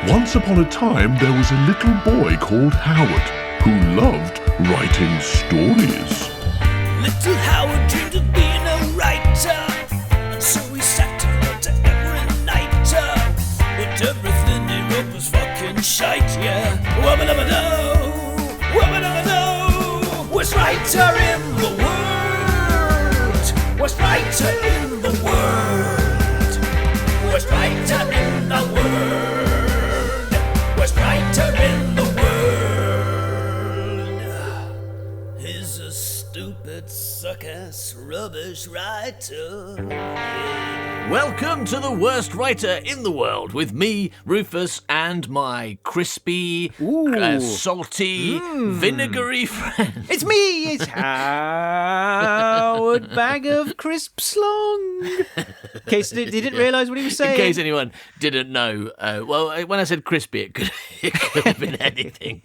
Once upon a time, there was a little boy called Howard who loved writing stories. Little Howard dreamed of being a writer, and so he sat and wrote every night. But everything he wrote was fucking shite, yeah. Wubba-dubba-doo, wubba-dubba-doo. Worst writer in the world, worst writer in the world, worst writer in the world, worst writer in the world. He's a stupid, suck-ass, rubbish writer. Welcome to the worst writer in the world with me, Rufus, and my crispy, salty, vinegary friend. It's me, it's Howard Bag of Crisps Long. In case they didn't realise what he was saying. In case anyone didn't know, well, when I said crispy, it could have been anything.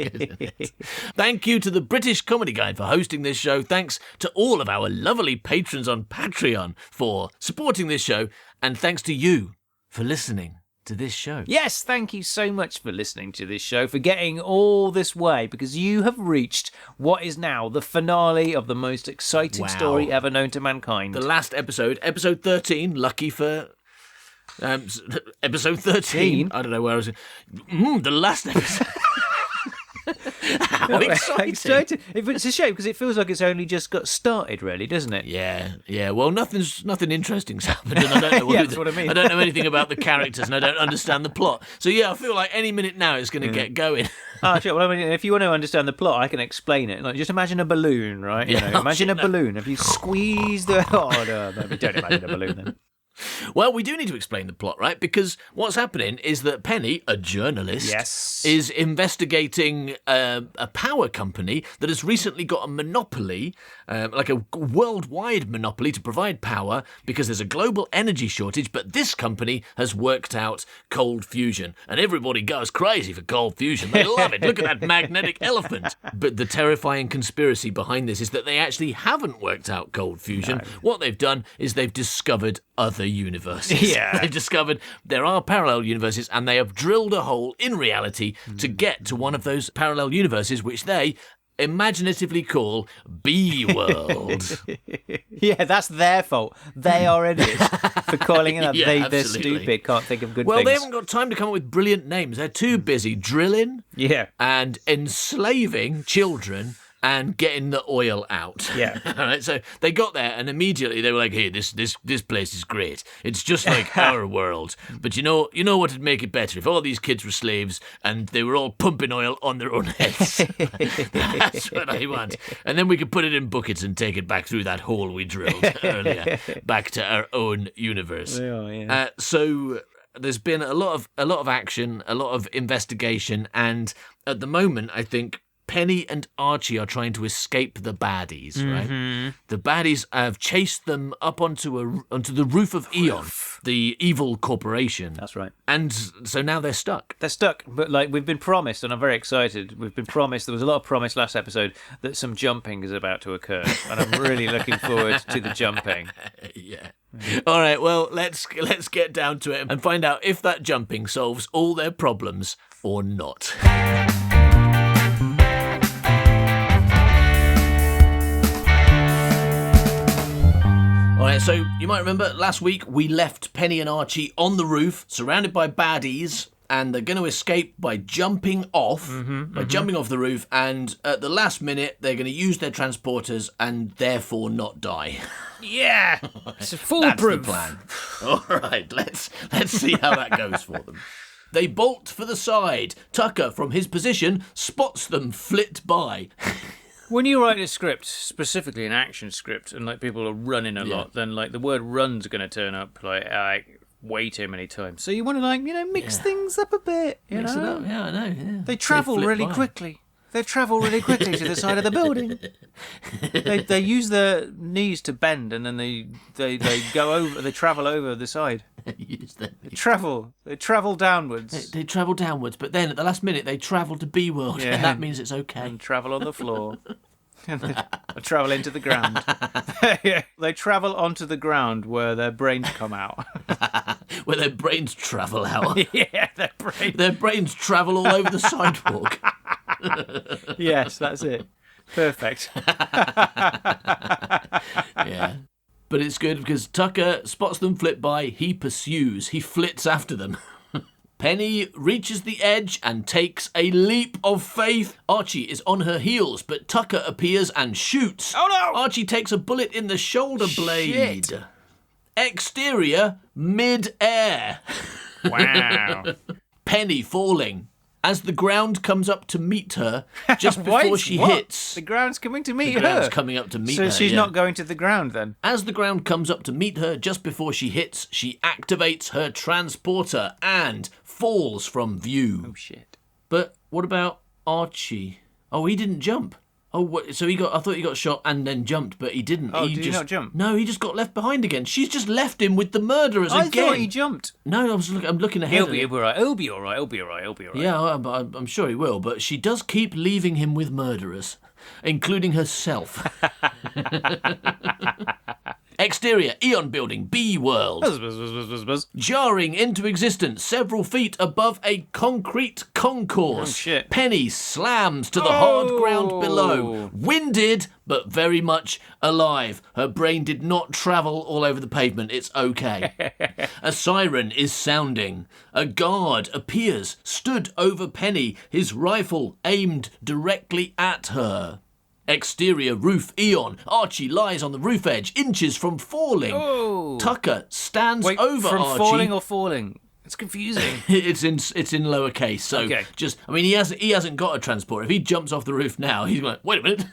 Thank you to the British Comedy Guide for hosting this show. Thanks to all of our lovely patrons on Patreon for supporting this show. And thanks to you for listening to this show. Yes, thank you so much for listening to this show, for getting all this way, because you have reached what is now the finale of the most exciting story ever known to mankind. The last episode 13, lucky for... episode 13. I don't know where I was... the last episode... How exciting. It's a shame because it feels like it's only just got started, really, doesn't it? Yeah. Well, nothing interesting's happened, and I don't know that's what I mean. I don't know anything about the characters, and I don't understand the plot. So yeah, I feel like any minute now it's going to get going. Sure. Well, I mean, if you want to understand the plot, I can explain it. Like, just imagine a balloon, right? Imagine a balloon. If you squeeze the... Oh, no, don't imagine a balloon then. Well, we do need to explain the plot, right? Because what's happening is that Penny, a journalist, is investigating a power company that has recently got a monopoly, like a worldwide monopoly to provide power because there's a global energy shortage, but this company has worked out cold fusion. And everybody goes crazy for cold fusion. They love it. Look at that magnetic elephant. But the terrifying conspiracy behind this is that they actually haven't worked out cold fusion. No. What they've done is they've discovered other universes. Yeah. They've discovered there are parallel universes, and they have drilled a hole in reality to get to one of those parallel universes, which they imaginatively call B-World. Yeah, that's their fault. They are idiots for calling it that. They're stupid, can't think of good things. Well, they haven't got time to come up with brilliant names. They're too busy drilling and enslaving children and getting the oil out. Yeah. All right. So they got there, and immediately they were like, "Hey, this place is great. It's just like our world. But you know what would make it better if all these kids were slaves and they were all pumping oil on their own heads. That's what I want. And then we could put it in buckets and take it back through that hole we drilled earlier, back to our own universe. Yeah. So there's been a lot of action, a lot of investigation, and at the moment, I think Penny and Archie are trying to escape the baddies, right? The baddies have chased them up onto the roof of Eon, the evil corporation. That's right. And so now they're stuck. They're stuck, but like we've been promised, and I'm very excited. We've been promised. There was a lot of promise last episode that some jumping is about to occur, and I'm really looking forward to the jumping. Yeah. All right. Well, let's get down to it and find out if that jumping solves all their problems or not. Alright, so you might remember last week we left Penny and Archie on the roof, surrounded by baddies, and they're going to escape by jumping off, jumping off the roof, and at the last minute they're going to use their transporters and therefore not die. Yeah, it's a foolproof plan. Alright, let's see how that goes for them. They bolt for the side. Tucker, from his position, spots them flit by. When you write a script, specifically an action script, and like people are running a lot, then like the word "run's" going to turn up like way too many times. So you want to mix things up a bit. Mix it up. Yeah, I know. Yeah. They travel really quickly. They travel really quickly to the side of the building. They use their knees to bend, and then they go over. They travel over the side. They travel downwards. They travel downwards, but then at the last minute they travel to B-World, and that means it's okay. And travel on the floor. They travel into the ground. They travel onto the ground where their brains come out. Where their brains travel out. Yeah, Their brains travel all over the sidewalk. Yes, that's it. Perfect. Yeah. But it's good because Tucker spots them flit by. He pursues. He flits after them. Penny reaches the edge and takes a leap of faith. Archie is on her heels, but Tucker appears and shoots. Oh no! Archie takes a bullet in the shoulder blade. Shit. Exterior, mid-air. Wow. Penny falling. As the ground comes up to meet her, just before she hits. The ground's coming to meet The ground's her. coming up to meet her. So she's yeah. not going to the ground then? As the ground comes up to meet her, just before she hits, she activates her transporter and falls from view. Oh shit. But what about Archie? Oh, he didn't jump. Oh, what? So I thought he got shot and then jumped, but he didn't. Oh, did he not jump? No, he just got left behind again. She's just left him with the murderers I again. thought he jumped. No, I'm looking ahead. He'll be all right. He'll be all right. He'll be all right. He'll be all right. Yeah, I'm sure he will, but she does keep leaving him with murderers, including herself. Exterior, Eon Building, B World. Buzz. Jarring into existence several feet above a concrete concourse. Oh, shit. Penny slams to the hard ground below. Winded, but very much alive. Her brain did not travel all over the pavement. It's okay. A siren is sounding. A guard appears, stood over Penny, his rifle aimed directly at her. Exterior roof Eon. Archie lies on the roof edge, inches from falling. Oh. Tucker stands Wait, over from Archie. falling or falling? It's confusing. It's in lowercase. So Okay. he hasn't got a transporter. If he jumps off the roof now, he's like, wait a minute,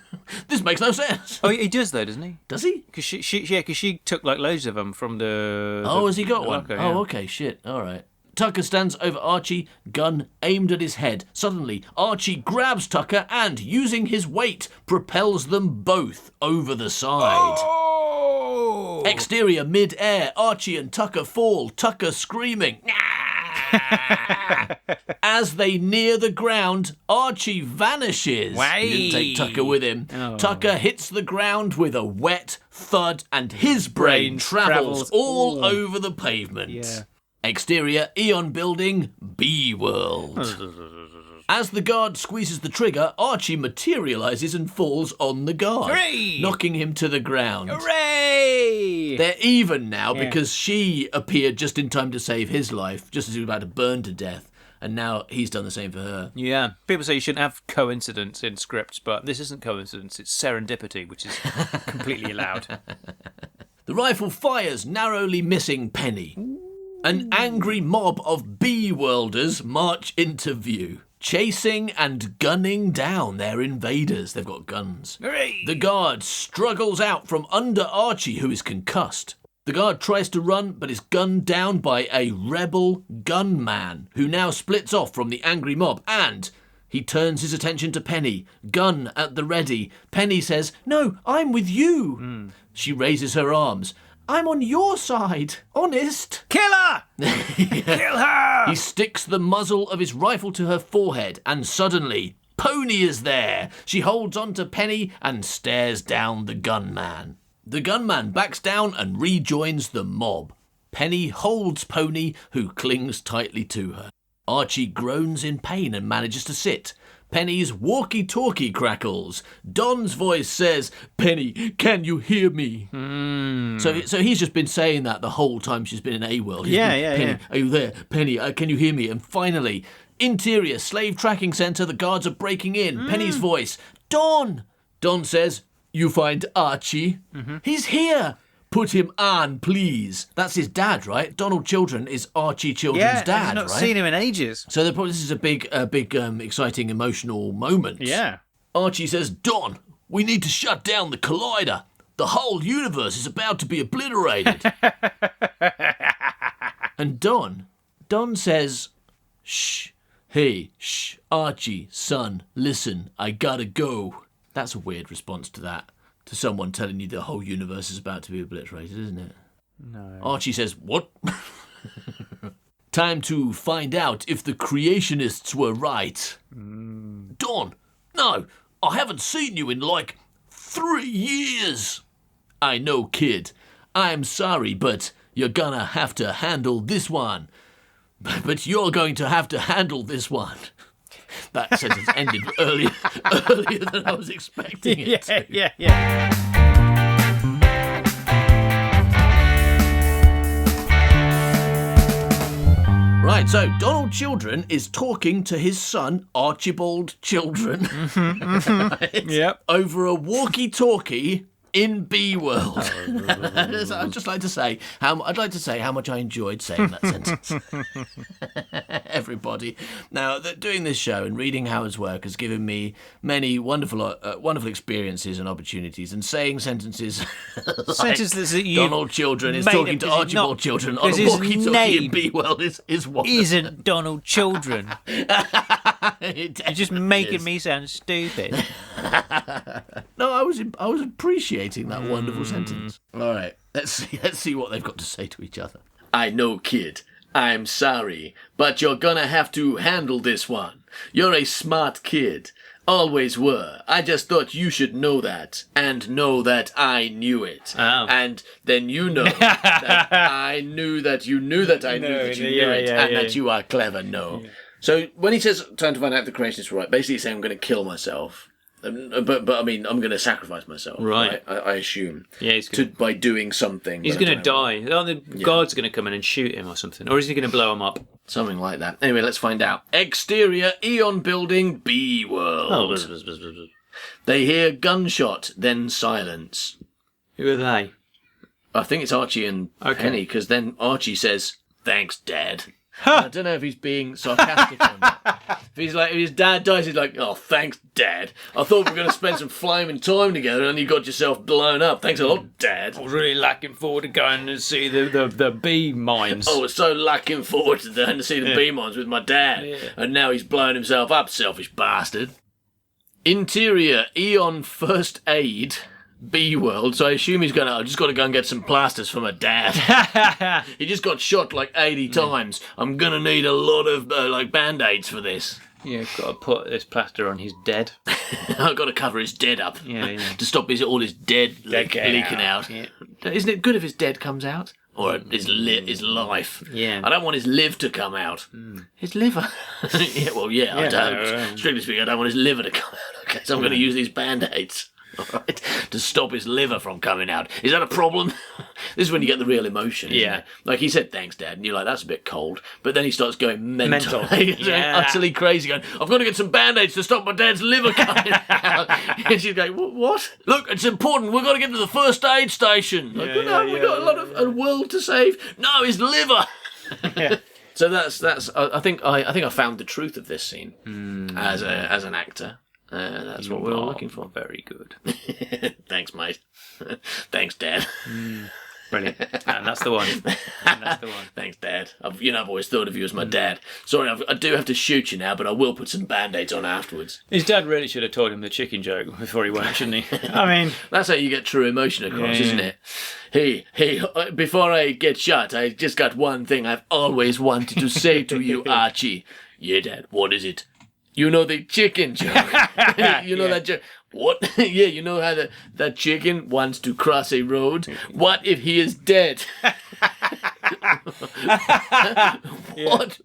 this makes no sense. Oh, he does though, doesn't he? Does he? Because she took like loads of them from the. Oh, has he got the one? locker, Oh, yeah. okay, shit. All right. Tucker stands over Archie, gun aimed at his head. Suddenly, Archie grabs Tucker and, using his weight, propels them both over the side. Oh! Exterior, mid-air, Archie and Tucker fall, Tucker screaming. As they near the ground, Archie vanishes. Way. He didn't take Tucker with him. Oh. Tucker hits the ground with a wet thud and his brain travels all over the pavement. Yeah. Exterior, Eon Building, B World. As the guard squeezes the trigger, Archie materialises and falls on the guard, Hooray! knocking him to the ground. Hooray! They're even now Yeah. because she appeared just in time to save his life, just as he was about to burn to death. And now he's done the same for her. Yeah. People say you shouldn't have coincidence in scripts, but this isn't coincidence, it's serendipity, which is completely allowed. The rifle fires, narrowly missing Penny. An angry mob of B-worlders march into view, chasing and gunning down their invaders. They've got guns. Hooray! The guard struggles out from under Archie, who is concussed. The guard tries to run, but is gunned down by a rebel gunman, who now splits off from the angry mob, and he turns his attention to Penny, gun at the ready. Penny says, "No, I'm with you." She raises her arms. "I'm on your side, honest." Kill her! Kill her! He sticks the muzzle of his rifle to her forehead, and suddenly, Pony is there. She holds on to Penny and stares down the gunman. The gunman backs down and rejoins the mob. Penny holds Pony, who clings tightly to her. Archie groans in pain and manages to sit. Penny's walkie-talkie crackles. Don's voice says, "Penny, can you hear me?" So he's just been saying that the whole time she's been in A-World. He's Yeah, been, yeah, Penny, yeah. are you there? Penny, can you hear me? And finally, interior slave tracking centre, the guards are breaking in. Penny's voice, "Don!" Don says, "You find Archie? He's here. Put him on, please." That's his dad, right? Donald Children is Archie Children's dad, I've not right? seen him in ages. So this is a big, exciting, emotional moment. Yeah. Archie says, "Don, we need to shut down the collider. The whole universe is about to be obliterated." And Don says, "Shh, hey, shh, Archie, son, listen, I gotta go." That's a weird response to that. To someone telling you the whole universe is about to be obliterated, isn't it? No. Archie says, "What?" "Time to find out if the creationists were right." "Don, no, I haven't seen you in like 3 years. I know, kid. I'm sorry, but you're gonna have to handle this one. But you're going to have to handle this one. That sentence ended earlier than I was expecting it to. Yeah. Right, so Donald Children is talking to his son, Archibald Children, right? Yep. over a walkie-talkie in B World. So I'd just like to say how much I enjoyed saying that sentence. Everybody. Now, doing this show and reading Howard's work has given me many wonderful experiences and opportunities. And saying sentences like Donald Children is talking to Archibald Children on a walkie-talkie in B World is wonderful. Isn't Donald Children? You're just making me sound stupid. No, I was appreciating that wonderful sentence. All right, let's see what they've got to say to each other. I know, kid. I'm sorry, but you're gonna have to handle this one. You're a smart kid. Always were. I just thought you should know that, and know that I knew it. Oh. And then you know that I knew that you knew that I knew that you knew it, and that you are clever. No. Yeah. So when he says time to find out if the creationist is right, basically he's saying I'm going to kill myself. But I mean, I'm going to sacrifice myself. Right. I assume. Yeah, by doing something. He's going to die. Oh, the guards are going to come in and shoot him or something. Or is he going to blow him up? Something like that. Anyway, let's find out. Exterior, Eon Building, B World. Oh, they hear gunshot, then silence. Who are they? I think it's Archie and Penny, because then Archie says, "Thanks, Dad." I don't know if he's being sarcastic or not. If his dad dies, he's like, "Oh, thanks, Dad. I thought we were going to spend some flaming time together, and you got yourself blown up. Thanks a lot, Dad." I was really looking forward to going to see the bee mines. I was so looking forward to going to see the bee mines with my dad, and now he's blown himself up, selfish bastard. Interior, Eon First Aid. B World, so I assume I've just got to go and get some plasters for my dad. He just got shot like 80 times. I'm gonna need a lot of band-aids for this. Yeah, got to put this plaster on his dead. I've got to cover his dead up to stop all his dead leaking out. Yeah. Isn't it good if his dead comes out? Or his life. Yeah. I don't want his live to come out. His liver. I don't. Strictly speaking, I don't want his liver to come out. Okay, so I'm going to use these band-aids. All right, to stop his liver from coming out. Is that a problem? This is when you get the real emotion. Isn't it? Like he said, "Thanks, Dad," and you're like, "That's a bit cold." But then he starts going mental. Utterly crazy, going, "I've got to get some band-aids to stop my dad's liver coming out." And she's going, "What? Look, it's important. We've got to get to the first aid station." Like, we've got a world to save. No, his liver. So that's. I think I found the truth of this scene as an actor. That's what we're all looking for. Very good. Thanks, mate. Thanks, Dad. Brilliant. And that's the one. Thanks, Dad. I've always thought of you as my dad. Sorry, I do have to shoot you now, but I will put some band-aids on afterwards. His dad really should have told him the chicken joke before he went, shouldn't he? I mean... That's how you get true emotion across, isn't it? Hey, before I get shot, I just got one thing I've always wanted to say to you, Archie. Yeah, Dad, what is it? You know the chicken joke. You know that joke. What? Yeah, you know how that chicken wants to cross a road? What if he is dead? What?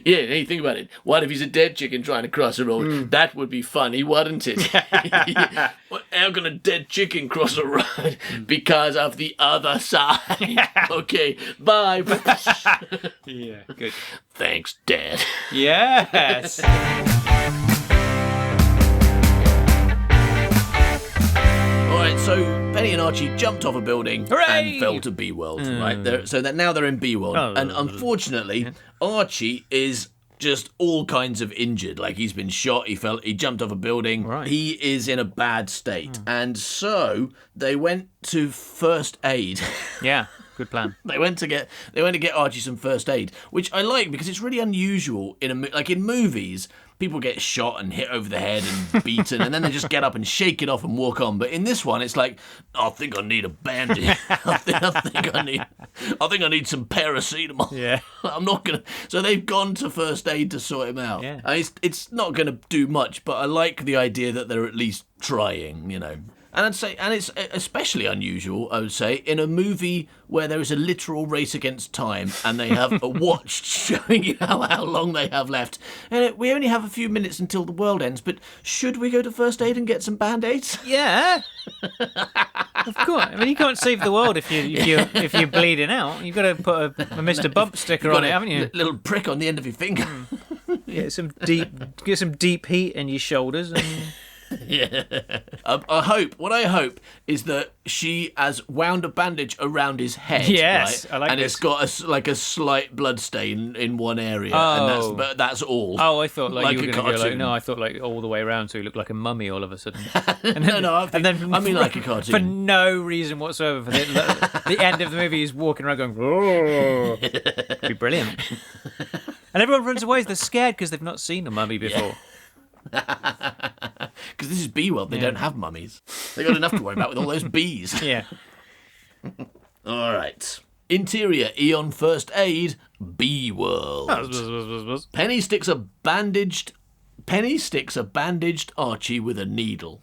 Yeah, hey, think about it. What if he's a dead chicken trying to cross a road? That would be funny, wouldn't it? How can a dead chicken cross a road? Because of the other side. Okay, bye. Yeah, good. Thanks, Dad. Yes. Alright, so Penny and Archie jumped off a building and fell to B World. Right, now they're in B World, and unfortunately, Archie is just all kinds of injured. Like he's been shot, he jumped off a building. Right. He is in a bad state, and so they went to first aid. Yeah. Good plan. They went to get Archie some first aid, which I like because it's really unusual in movies. People get shot and hit over the head and beaten, and then they just get up and shake it off and walk on. But in this one, it's like, I think I need a bandage. I think I need some paracetamol. Yeah. I'm not gonna. So they've gone to first aid to sort him out. Yeah. It's not gonna do much, but I like the idea that they're at least trying. And I'd say, and it's especially unusual, I would say, in a movie where there is a literal race against time, and they have a watch showing you how long they have left. And we only have a few minutes until the world ends. But should we go to first aid and get some band-aids? Yeah, of course. I mean, you can't save the world if you're bleeding out. You've got to put a Mr. Bump sticker on it, haven't you? Little prick on the end of your finger. Get some deep heat in your shoulders. And... Yeah. What I hope is that she has wound a bandage around his head. Yes, right? I like and this. It's got a slight blood stain in one area. Oh. And that's all. Oh, I thought like you were a going to go like, no, cartoon. I thought like all the way around, so he looked like a mummy all of a sudden. I mean like a cartoon. For no reason whatsoever. For the end of the movie, he's walking around going, "Oh." It'd be brilliant. And everyone runs away. They're scared because they've not seen a mummy before. Because this is Bee World, they don't have mummies. They got enough to worry about with all those bees. Yeah. All right. Interior Eon First Aid Bee World. Penny sticks a bandaged Archie with a needle.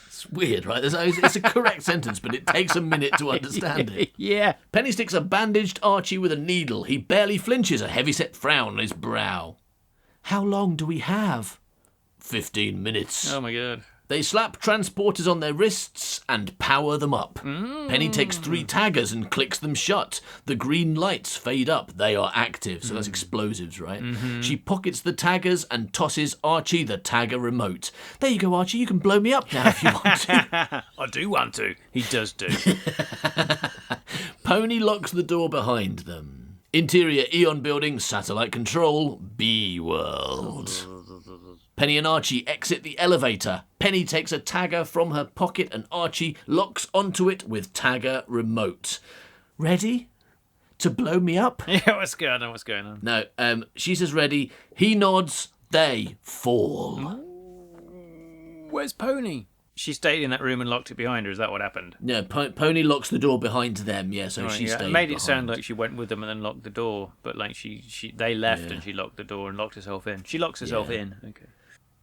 It's weird, right? It's a correct sentence, but it takes a minute to understand it. Yeah. Penny sticks a bandaged Archie with a needle. He barely flinches, a heavy-set frown on his brow. How long do we have? 15 minutes. Oh, my God. They slap transporters on their wrists and power them up. Penny takes 3 taggers and clicks them shut. The green lights fade up. They are active, so that's explosives, right? She pockets the taggers and tosses Archie the tagger remote. There you go, Archie. You can blow me up now if you want to. I do want to. He does do. Pony locks the door behind them. Interior Eon building, satellite control, Bee World. Penny and Archie exit the elevator. Penny takes a tagger from her pocket and Archie locks onto it with tagger remote. Ready to blow me up? Yeah, what's going on? No, she says ready. He nods. They fall. Where's Pony? She stayed in that room and locked it behind her. Is that what happened? No, Pony locks the door behind them. Yeah, so she stayed. It made it behind. sound like she went with them and then locked the door, but like they left and she locked the door and locked herself in. She locks herself in. Okay.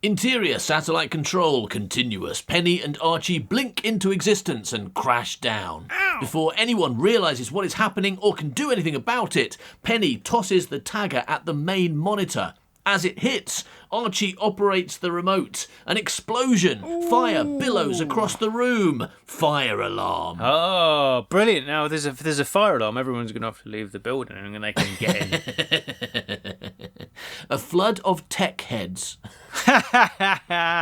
Interior satellite control continuous. Penny and Archie blink into existence and crash down. Ow! Before anyone realises what is happening or can do anything about it, Penny tosses the tagger at the main monitor. As it hits, Archie operates the remote. An explosion. Ooh. Fire billows across the room. Fire alarm. Oh, brilliant. Now, if there's a fire alarm, everyone's going to have to leave the building and they can get in. A flood of tech heads.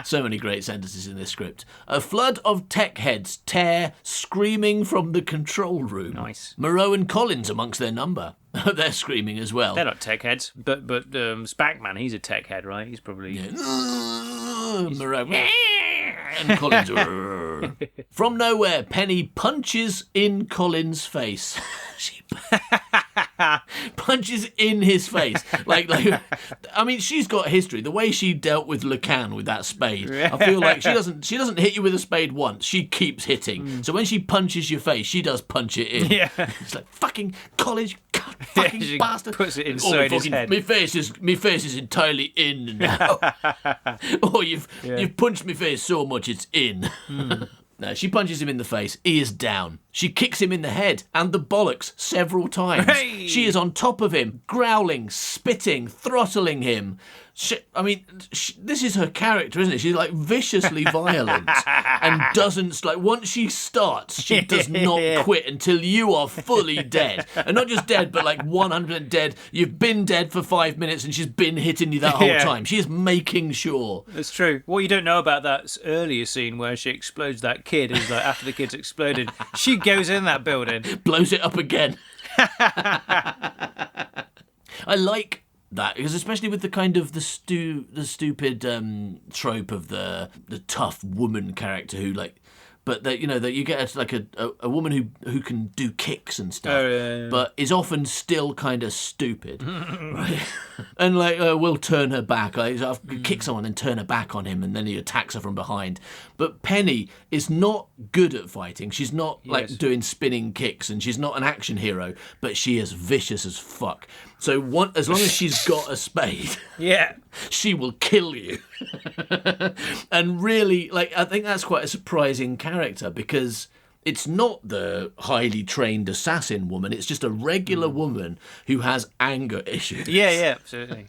So many great sentences in this script. A flood of tech heads tear, screaming from the control room. Nice. Moreau and Collins amongst their number. They're screaming as well. They're not tech heads, but Spackman, he's a tech head, right? He's probably... Yeah. Moreau and Collins. From nowhere, Penny punches in Collins' face. She punches in his face. Like, I mean, she's got history. The way she dealt with Lacan with that spade, I feel like she doesn't hit you with a spade once. She keeps hitting. So when she punches your face, she does punch it in. Yeah. It's like, fucking Collins, God, fucking bastard. Puts it inside his head. My face is entirely in now. Oh, you've punched my face so much it's in. No, she punches him in the face. He is down. She kicks him in the head and the bollocks several times. Hey! She is on top of him, growling, spitting, throttling him. This is her character, isn't it? She's like viciously violent and doesn't, like, once she starts, she does not quit until you are fully dead. And not just dead, but like 100% dead. You've been dead for 5 minutes and she's been hitting you that whole time. She is making sure. That's true. What you don't know about that earlier scene where she explodes that kid is like after the kid's exploded, she goes in that building. Blows it up again. I like that, because especially with the kind of the stupid trope of the tough woman character who, like, but that, you know, that you get like a woman who can do kicks and stuff, but is often still kind of stupid, right? And like will turn her back, like kick someone and turn her back on him, and then he attacks her from behind. But Penny is not good at fighting. She's not like Yes. doing spinning kicks, and she's not an action hero, but she is vicious as fuck. So as long as she's got a spade, Yeah. she will kill you. And really, like, I think that's quite a surprising character, because it's not the highly trained assassin woman. It's just a regular woman who has anger issues. Yeah, absolutely.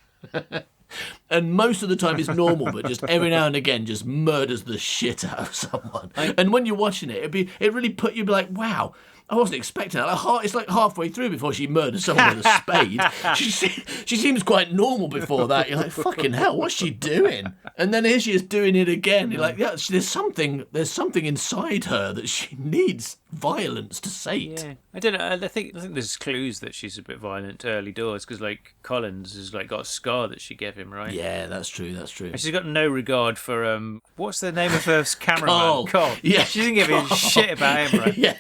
And most of the time is normal, but just every now and again just murders the shit out of someone. And when you're watching it, it really you'd be like, wow, I wasn't expecting that. It's like halfway through before she murders someone with a spade. She seems quite normal before that. You're like, fucking hell, what's she doing? And then here she is doing it again. You're like, yeah, there's something inside her that she needs violence to sate. Yeah, I don't know. I think there's clues that she's a bit violent early doors, because like Collins has like got a scar that she gave him, right? Yeah, that's true. And she's got no regard for what's the name of her cameraman? Carl. Yeah, she didn't give a shit about him, right? Yeah,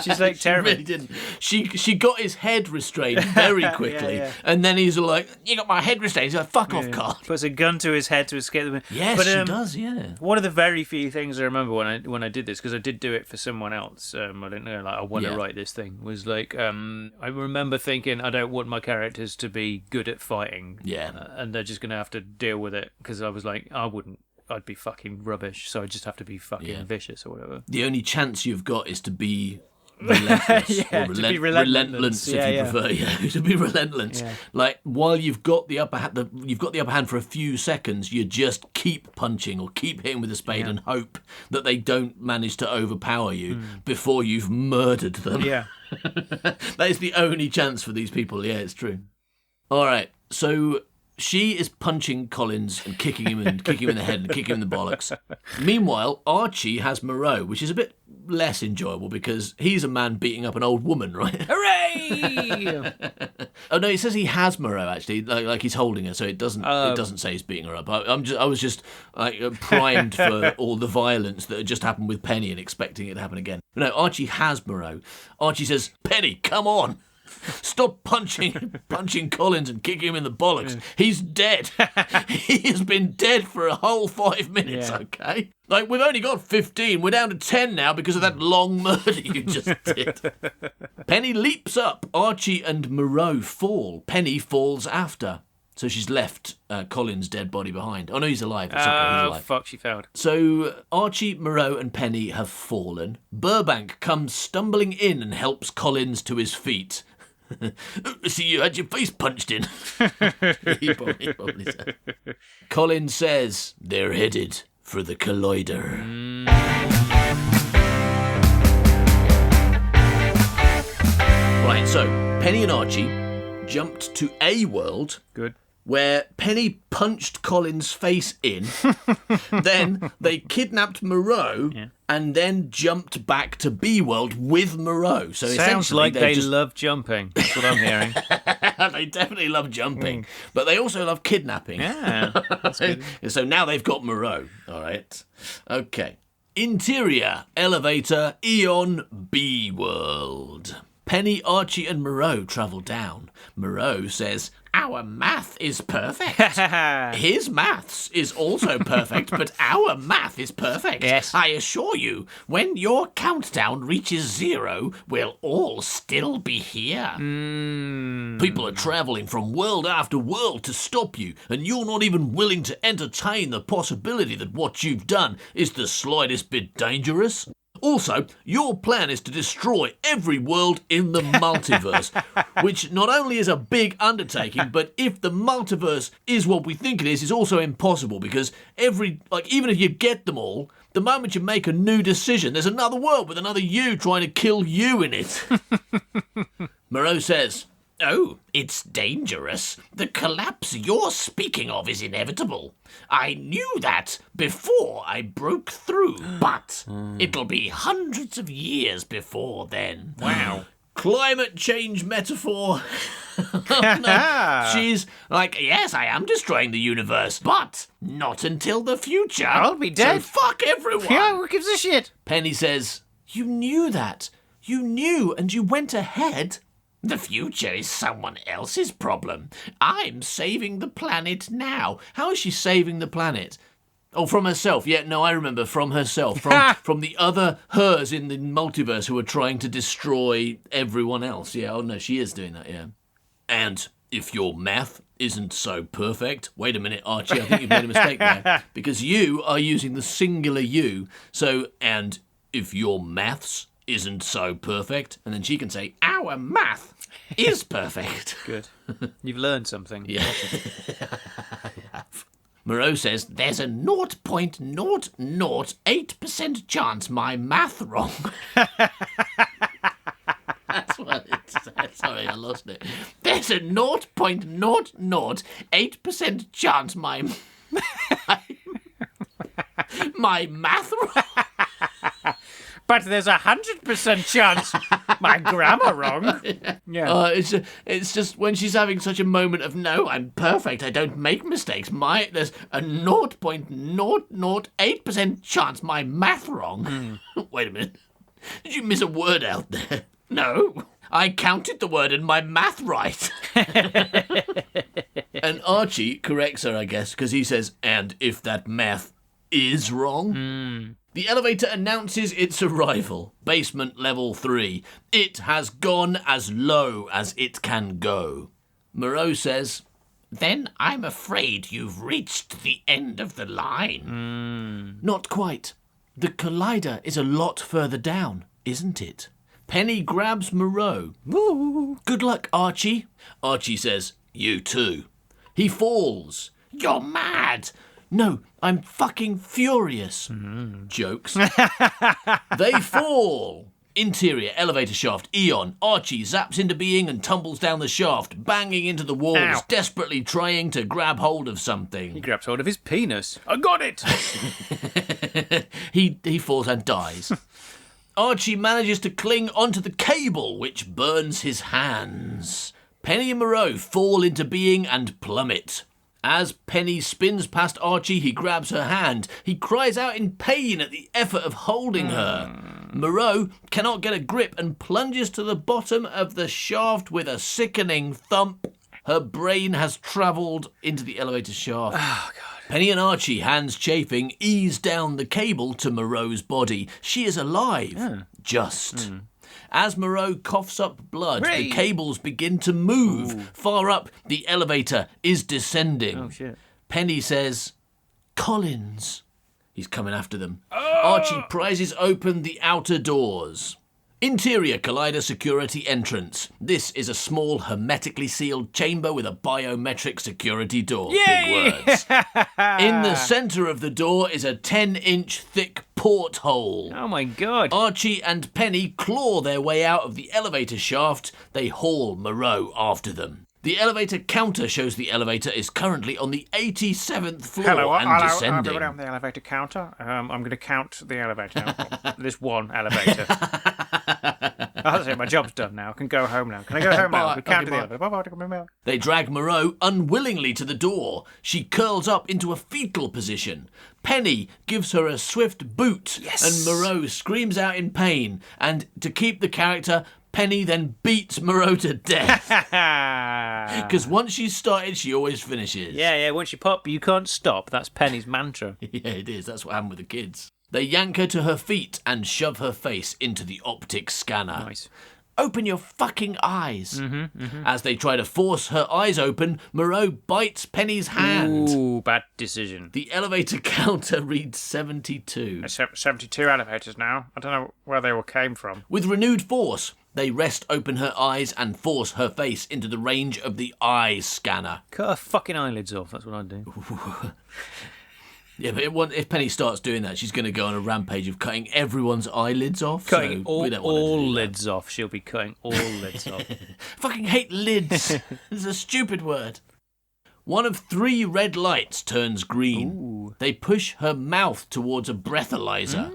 she's like terrible. Really didn't. She got his head restrained very quickly, Yeah. and then he's like, "You got my head restrained." He's like, "Fuck off, Carl." Puts a gun to his head to escape them. Yes, but, she does. Yeah. One of the very few things I remember when I did this, because I did do it for someone else. I don't know, like I want to write this thing. Was like I remember thinking I don't want my characters to be good at fighting. Yeah. And they're just gonna have to deal with it, because I was like I'd be fucking rubbish, so I just have to be fucking vicious or whatever. The only chance you've got is to be relentless, or to be relentless, if you prefer. Yeah, to be relentless. Yeah. Like while you've got the upper hand, for a few seconds. You just keep punching or keep hitting with a spade and hope that they don't manage to overpower you before you've murdered them. Yeah. That is the only chance for these people. Yeah, it's true. All right, so she is punching Collins and kicking him in the head and kicking him in the bollocks. Meanwhile, Archie has Moreau, which is a bit less enjoyable because he's a man beating up an old woman, right? Hooray! Oh no, it says he has Moreau actually, like he's holding her, so it doesn't say he's beating her up. I was just like primed for all the violence that had just happened with Penny and expecting it to happen again. But no, Archie has Moreau. Archie says, "Penny, come on. Stop punching Collins and kicking him in the bollocks. Yeah. He's dead. He has been dead for a whole 5 minutes, okay? Like, we've only got 15. We're down to 10 now because of that long murder you just did." Penny leaps up. Archie and Moreau fall. Penny falls after. So she's left Collins' dead body behind. Oh, no, he's alive. It's okay, he's alive. Fuck, she failed. So Archie, Moreau and Penny have fallen. Burbank comes stumbling in and helps Collins to his feet. "See, you had your face punched in." he probably said. Collins says they're headed for the collider. Right, so Penny and Archie jumped to a world. Good. Where Penny punched Collins' face in, then they kidnapped Moreau, and then jumped back to B-World with Moreau. So sounds like they love jumping. That's what I'm hearing. They definitely love jumping, but they also love kidnapping. Yeah, that's good. So now they've got Moreau. All right. Okay. Interior, elevator, Eon, B-World. Penny, Archie and Moreau travel down. Moreau says, "Our math is perfect." His maths is also perfect, but our math is perfect. Yes. I assure you, when your countdown reaches 0, we'll all still be here. People are travelling from world after world to stop you, and you're not even willing to entertain the possibility that what you've done is the slightest bit dangerous. Also, your plan is to destroy every world in the multiverse, which not only is a big undertaking, but if the multiverse is what we think it is also impossible, because even if you get them all, the moment you make a new decision, there's another world with another you trying to kill you in it. Moreau says, "Oh, it's dangerous. The collapse you're speaking of is inevitable. I knew that before I broke through, but it'll be hundreds of years before then." Wow. Climate change metaphor. No. She's like, "Yes, I am destroying the universe, but not until the future. I'll be dead. So fuck everyone." Yeah, who gives a shit? Penny says, "You knew that. You knew and you went ahead." "The future is someone else's problem. I'm saving the planet now." How is she saving the planet? Oh, from herself. Yeah, no, I remember. From herself. From the other hers in the multiverse who are trying to destroy everyone else. Yeah, oh no, she is doing that, yeah. And if your math isn't so perfect... Wait a minute, Archie, I think you've made a mistake there. Because you are using the singular you. So, and if your maths isn't so perfect... And then she can say, our math is perfect. Good. You've learned something. Yeah. Moreau says, there's a 0.008% chance my math wrong. That's what it says. Sorry, I lost it. There's a 0.008% chance my math wrong. But there's 100% chance my grammar wrong. Yeah. It's just when she's having such a moment of, no, I'm perfect, I don't make mistakes. There's a 0.008% chance my math wrong. Wait a minute. Did you miss a word out there? No. I counted the word in my math right. And Archie corrects her, I guess, because he says, and if that math is wrong... The elevator announces its arrival. Basement level 3. It has gone as low as it can go. Moreau says, then I'm afraid you've reached the end of the line. Not quite. The collider is a lot further down, isn't it? Penny grabs Moreau. Woo. Good luck, Archie. Archie says, you too. He falls. You're mad. No, I'm fucking furious. Jokes. They fall. Interior elevator shaft. Eon. Archie zaps into being and tumbles down the shaft, banging into the walls, Ow. desperately trying to grab hold of something. He grabs hold of his penis. I got it! He falls and dies. Archie manages to cling onto the cable, which burns his hands. Penny and Moreau fall into being and plummet. As Penny spins past Archie, he grabs her hand. He cries out in pain at the effort of holding her. Moreau cannot get a grip and plunges to the bottom of the shaft with a sickening thump. Her brain has travelled into the elevator shaft. Oh, God. Penny and Archie, hands chafing, ease down the cable to Moreau's body. She is alive. Just. As Moreau coughs up blood, the cables begin to move. Far up, the elevator is descending. Oh, shit. Penny says, Collins. He's coming after them. Archie prizes open the outer doors. Interior Collider security entrance. This is a small, hermetically sealed chamber with a biometric security door. Yay! Big words. In the centre of the door is a 10-inch thick porthole. Oh, my God. Archie and Penny claw their way out of the elevator shaft. They haul Moreau after them. The elevator counter shows the elevator is currently on the 87th floor and descending. Hello, I'm the elevator counter. I'm going to count the elevator. This one elevator. That's it, my job's done now. I can go home now. Can I go home now? We counted the elevator. They drag Moreau unwillingly to the door. She curls up into a fetal position. Penny gives her a swift boot, and Moreau screams out in pain. And to keep the character, Penny then beats Moreau to death. Because once she's started, she always finishes. Yeah, once you pop, you can't stop. That's Penny's mantra. Yeah, it is. That's what happened with the kids. They yank her to her feet and shove her face into the optic scanner. Nice. Open your fucking eyes. As they try to force her eyes open, Moreau bites Penny's hand. Ooh, bad decision. The elevator counter reads 72. There's 72 elevators now. I don't know where they all came from. With renewed force, they wrest open her eyes and force her face into the range of the eye scanner. Cut her fucking eyelids off, that's what I'd do. Yeah, but if Penny starts doing that, she's going to go on a rampage of cutting everyone's eyelids off. Cutting so we don't want her to do that. lids off. She'll be cutting all lids off. Fucking hate lids. It's a stupid word. One of 3 red lights turns green. Ooh. They push her mouth towards a breathalyzer.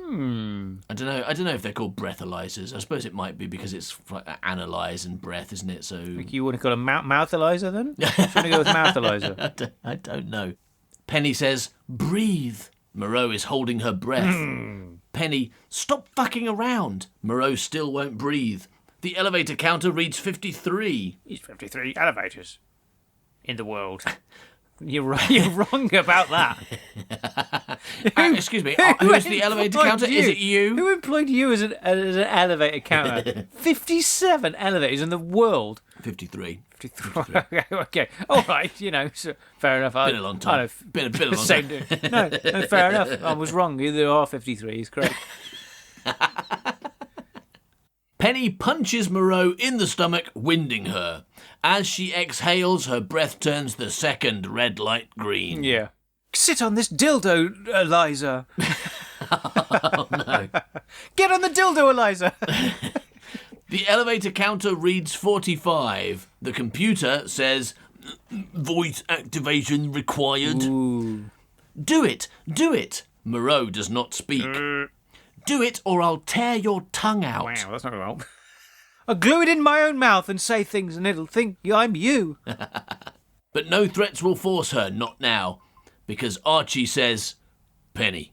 I don't know if they're called breathalyzers. I suppose it might be because it's like analyze and breath, isn't it? So You want to call a mouthalyzer then? Which one to go with mouthalyzer? I don't know. Penny says, breathe. Moreau is holding her breath. Penny, stop fucking around. Moreau still won't breathe. The elevator counter reads 53. There's 53 elevators in the world. You're wrong about that. Excuse me, who is the elevator counter? Is it you? Who employed you as an elevator counter? 57 elevators in the world. 53. 53. Okay. All right. So fair enough. Been a long time. Been a long time. No, fair enough. I was wrong. There are 53. He's correct. Penny punches Moreau in the stomach, winding her. As she exhales, her breath turns the second red light green. Yeah. Sit on this dildo, Eliza. Oh, no. Get on the dildo, Eliza. The elevator counter reads 45. The computer says, voice activation required. Ooh. Do it. Moreau does not speak. Do it or I'll tear your tongue out. Wow, that's not going to help. I'll glue it in my own mouth and say things and it'll think I'm you. But no threats will force her, not now. Because Archie says, Penny,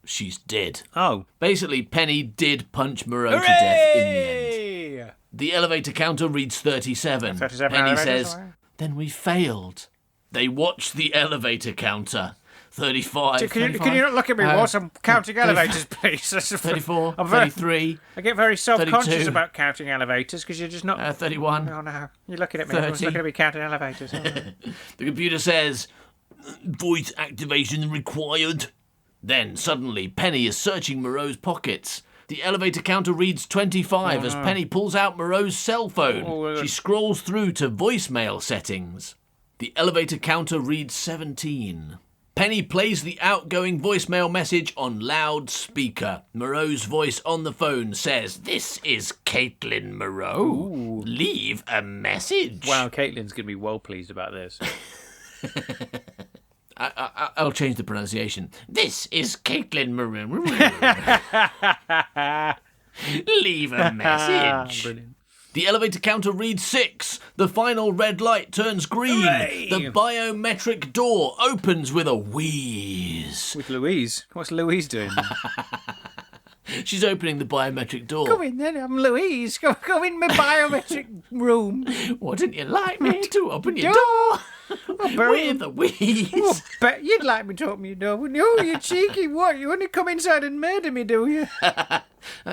she's dead. Oh. Basically, Penny did punch Moreau to death in the end. The elevator counter reads 37. 37 Penny says, then we failed. They watch the elevator counter. 35. Can you not look at me whilst I'm counting elevators, please? 34, 33. I get very self-conscious 32. about counting elevators because you're just not... 31. Oh, no. You're looking at me. 30. Everyone's looking at me counting elevators. Oh. The computer says, voice activation required. Then, suddenly, Penny is searching Moreau's pockets. The elevator counter reads 25 as Penny pulls out Moreau's cell phone. She scrolls through to voicemail settings. The elevator counter reads 17. Penny plays the outgoing voicemail message on loudspeaker. Moreau's voice on the phone says, this is Caitlin Moreau. Ooh. Leave a message. Wow, Caitlin's going to be well pleased about this. I'll change the pronunciation. This is Caitlin Moreau. Leave a message. Brilliant. The elevator counter reads 6. The final red light turns green. Hooray! The biometric door opens with a wheeze. With Louise. What's Louise doing? She's opening the biometric door. Come in then, I'm Louise. Go in my biometric room. Wouldn't you like me to open your door? With a wheeze. Oh, bet you'd like me to open your door, wouldn't you? Oh, you cheeky what? You want to come inside and murder me, do you?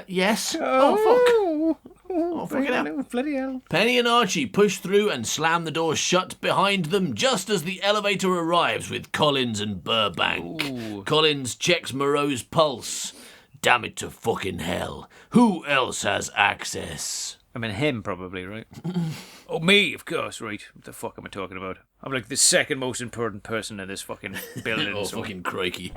Yes. Oh, fuck. Oh, fucking hell. Bloody hell. Penny and Archie push through and slam the door shut behind them just as the elevator arrives with Collins and Burbank. Ooh. Collins checks Moreau's pulse. Damn it to fucking hell. Who else has access? I mean, him probably, right? Oh, me, of course, right. What the fuck am I talking about? I'm like the second most important person in this fucking building. Oh, fucking crikey.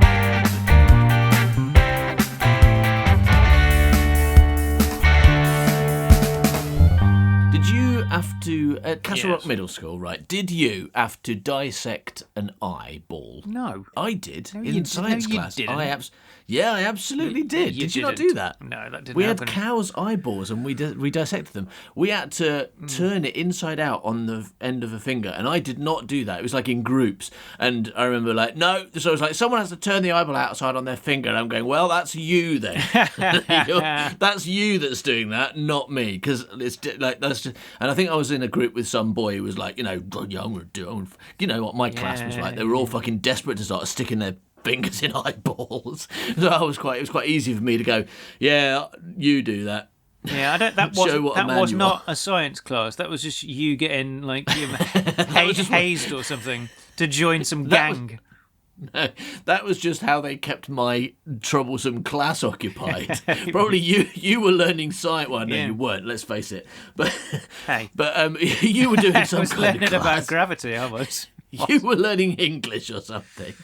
Did you have to, at Castle Rock Middle School, right, did you have to dissect an eyeball? No. I did, No, in science class. Didn't. I absolutely did. Did you not do that? No, that didn't We happen. had cows' eyeballs and we dissected them. We had to turn it inside out on the end of a finger, and I did not do that. It was like in groups, and I remember like, no. So it was like, someone has to turn the eyeball outside on their finger, and I'm going, well, that's you then. That's you that's doing that, not me, because it's like that's just. And I think I was in a group with some boy who was like, I'm gonna do. You know what my class was like? They were all fucking desperate to start sticking their fingers in eyeballs. So it was quite easy for me to go, yeah, you do that. Yeah, I don't. That was not a science class. That was just you getting like hazed or something to join some gang. No, that was just how they kept my troublesome class occupied. Probably you were learning science. Well, no, you weren't. Let's face it. But you were doing some I was kind learning of class. about gravity. I was. You were learning English or something.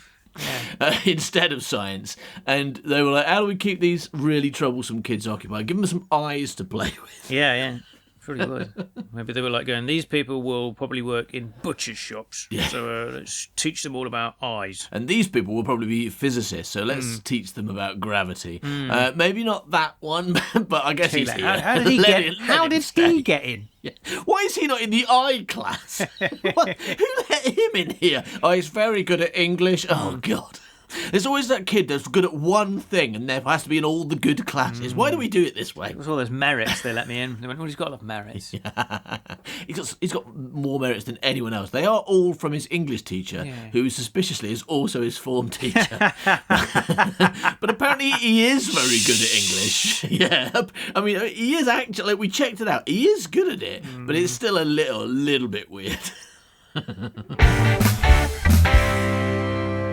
Instead of science, and they were like, how do we keep these really troublesome kids occupied? Give them some eyes to play with. Yeah. Probably was. Maybe they were like going, these people will probably work in butcher's shops. Yeah. So let's teach them all about eyes. And these people will probably be physicists, so let's teach them about gravity. Maybe not that one, but I guess he's here. How did he get in? Yeah. Why is he not in the eye class? Who let him in here? Oh, he's very good at English. Oh, God. There's always that kid that's good at one thing and therefore has to be in all the good classes. Why do we do it this way? It was all those merits they let me in. They went, well, he's got a lot of merits. Yeah. He's got more merits than anyone else. They are all from his English teacher, who suspiciously is also his form teacher. But apparently he is very good at English. Yeah. I mean, he is actually, we checked it out, he is good at it, but it's still a little bit weird.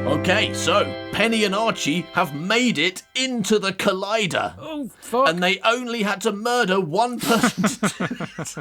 Okay, so Penny and Archie have made it into the Collider. Oh, fuck. And they only had to murder one person to do it.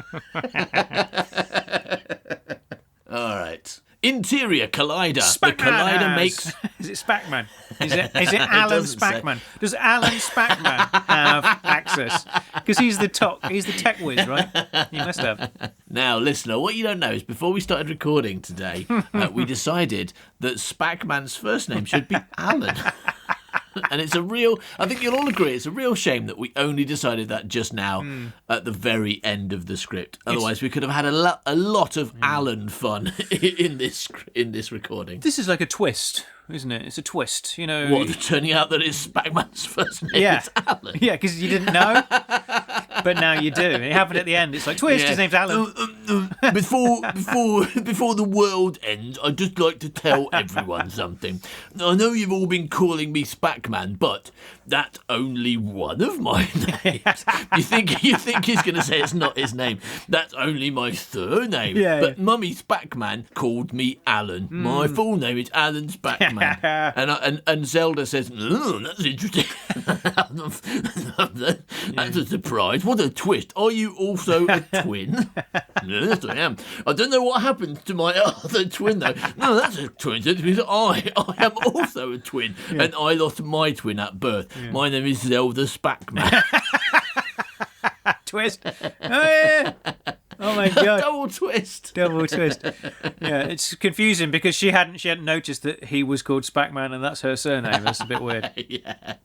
All right. Interior Collider. Spackman the Collider makes... Is it Spackman? Is it Alan Spackman? Does Alan Spackman have access? Because he's the tech whiz, right? He must have. Now, listener, what you don't know is before we started recording today, we decided that Spackman's first name should be Alan. And it's I think you'll all agree, it's a real shame that we only decided that just now at the very end of the script. Otherwise, we could have had a lot of Alan fun in this recording. This is like a twist, isn't it? It's a twist, you know. What, turning out that it's Spackman's first name is Alan? Yeah, because you didn't know, but now you do. It happened at the end. It's like, twist, his name's Alan. Before the world ends, I'd just like to tell everyone something. I know you've all been calling me Spackman, but that's only one of my names. You think he's going to say it's not his name? That's only my surname. Yeah, but Mummy Spackman called me Alan. My full name is Alan Spackman. and Zelda says, that's interesting. That's a surprise. What a twist. Are you also a twin? Yes, I am. I don't know what happened to my other twin, though. No, that's a twin. Because I am also a twin, and I lost my twin at birth. Yeah. My name is Zelda Spackman. Twist. Oh, yeah. Oh my god! Double twist. Yeah, it's confusing because she hadn't noticed that he was called Spackman and that's her surname. That's a bit weird. Yeah,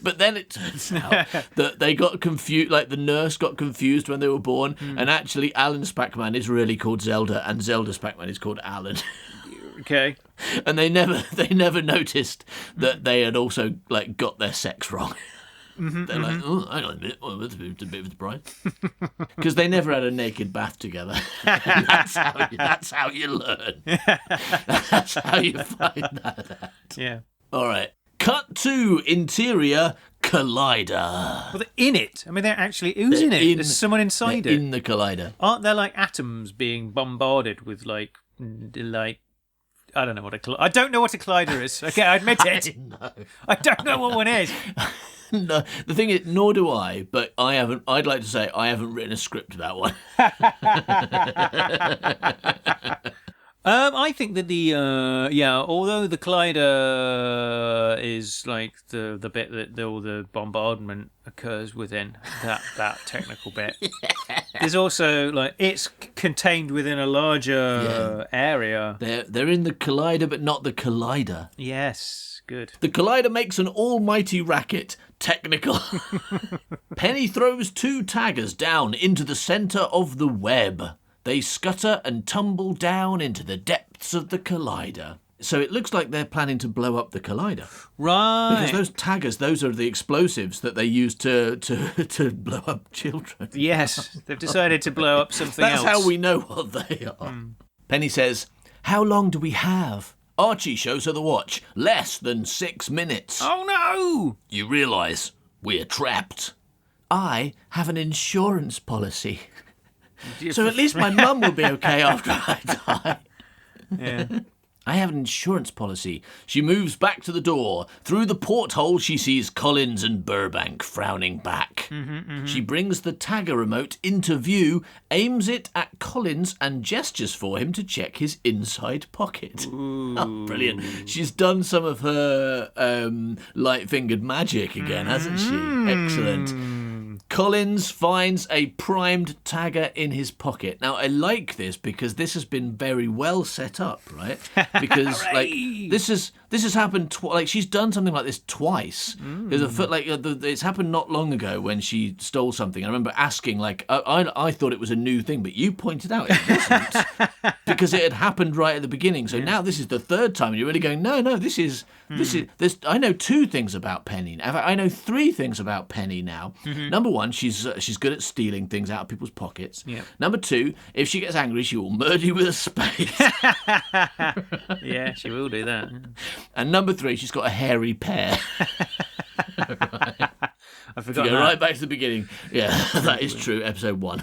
but then it turns out that they got confused. Like the nurse got confused when they were born, and actually Alan Spackman is really called Zelda, and Zelda Spackman is called Alan. Okay. And they never noticed that they had also got their sex wrong. They're like, oh, hang on a minute, well, that's a bit of a surprise. Because they never had a naked bath together. That's how you learn. That's how you find that out. Yeah. All right. Cut to Interior Collider. Well, they're in it. I mean, they're actually oozing it. There's someone inside it. In the Collider. Aren't there atoms being bombarded with I don't know what I don't know what a collider is. Okay, I admit it. I don't know what one is. No, the thing is, nor do I. But I'd like to say I haven't written a script about one. I think that although the collider is like the bit that all the bombardment occurs within, that technical bit. There's also it's contained within a larger area. They're in the collider, but not the collider. Yes, good. The collider makes an almighty racket. Technical. Penny throws two taggers down into the centre of the web. They scutter and tumble down into the depths of the collider. So it looks like they're planning to blow up the collider. Right. Because those taggers, those are the explosives that they use to blow up children. Yes, they've decided to blow up something else. That's how we know what they are. Penny says, "How long do we have?" Archie shows her the watch. Less than 6 minutes. Oh no! You realise we're trapped. I have an insurance policy. So at least my mum will be okay after I die. Yeah. I have an insurance policy. She moves back to the door. Through the porthole, she sees Collins and Burbank frowning back. She brings the tagger remote into view, aims it at Collins, and gestures for him to check his inside pocket. Oh, brilliant. She's done some of her light-fingered magic again, hasn't she? Excellent. Collins finds a primed tagger in his pocket. Now, I like this because this has been very well set up, right? Because this This has happened like she's done something like this twice. There's a foot like it's happened not long ago when she stole something. I remember asking like I thought it was a new thing, but you pointed out it wasn't because it had happened right at the beginning. So now this is the third time, and you're really going, no, this is. I know 2 things about Penny. In fact, I know 3 things about Penny now. Number 1, she's good at stealing things out of people's pockets. Yep. Number 2, if she gets angry, she will murder you with a spade. Yeah, she will do that. And number 3, she's got a hairy pear. I forgot. Go right back to the beginning. Yeah, that is true. Episode 1.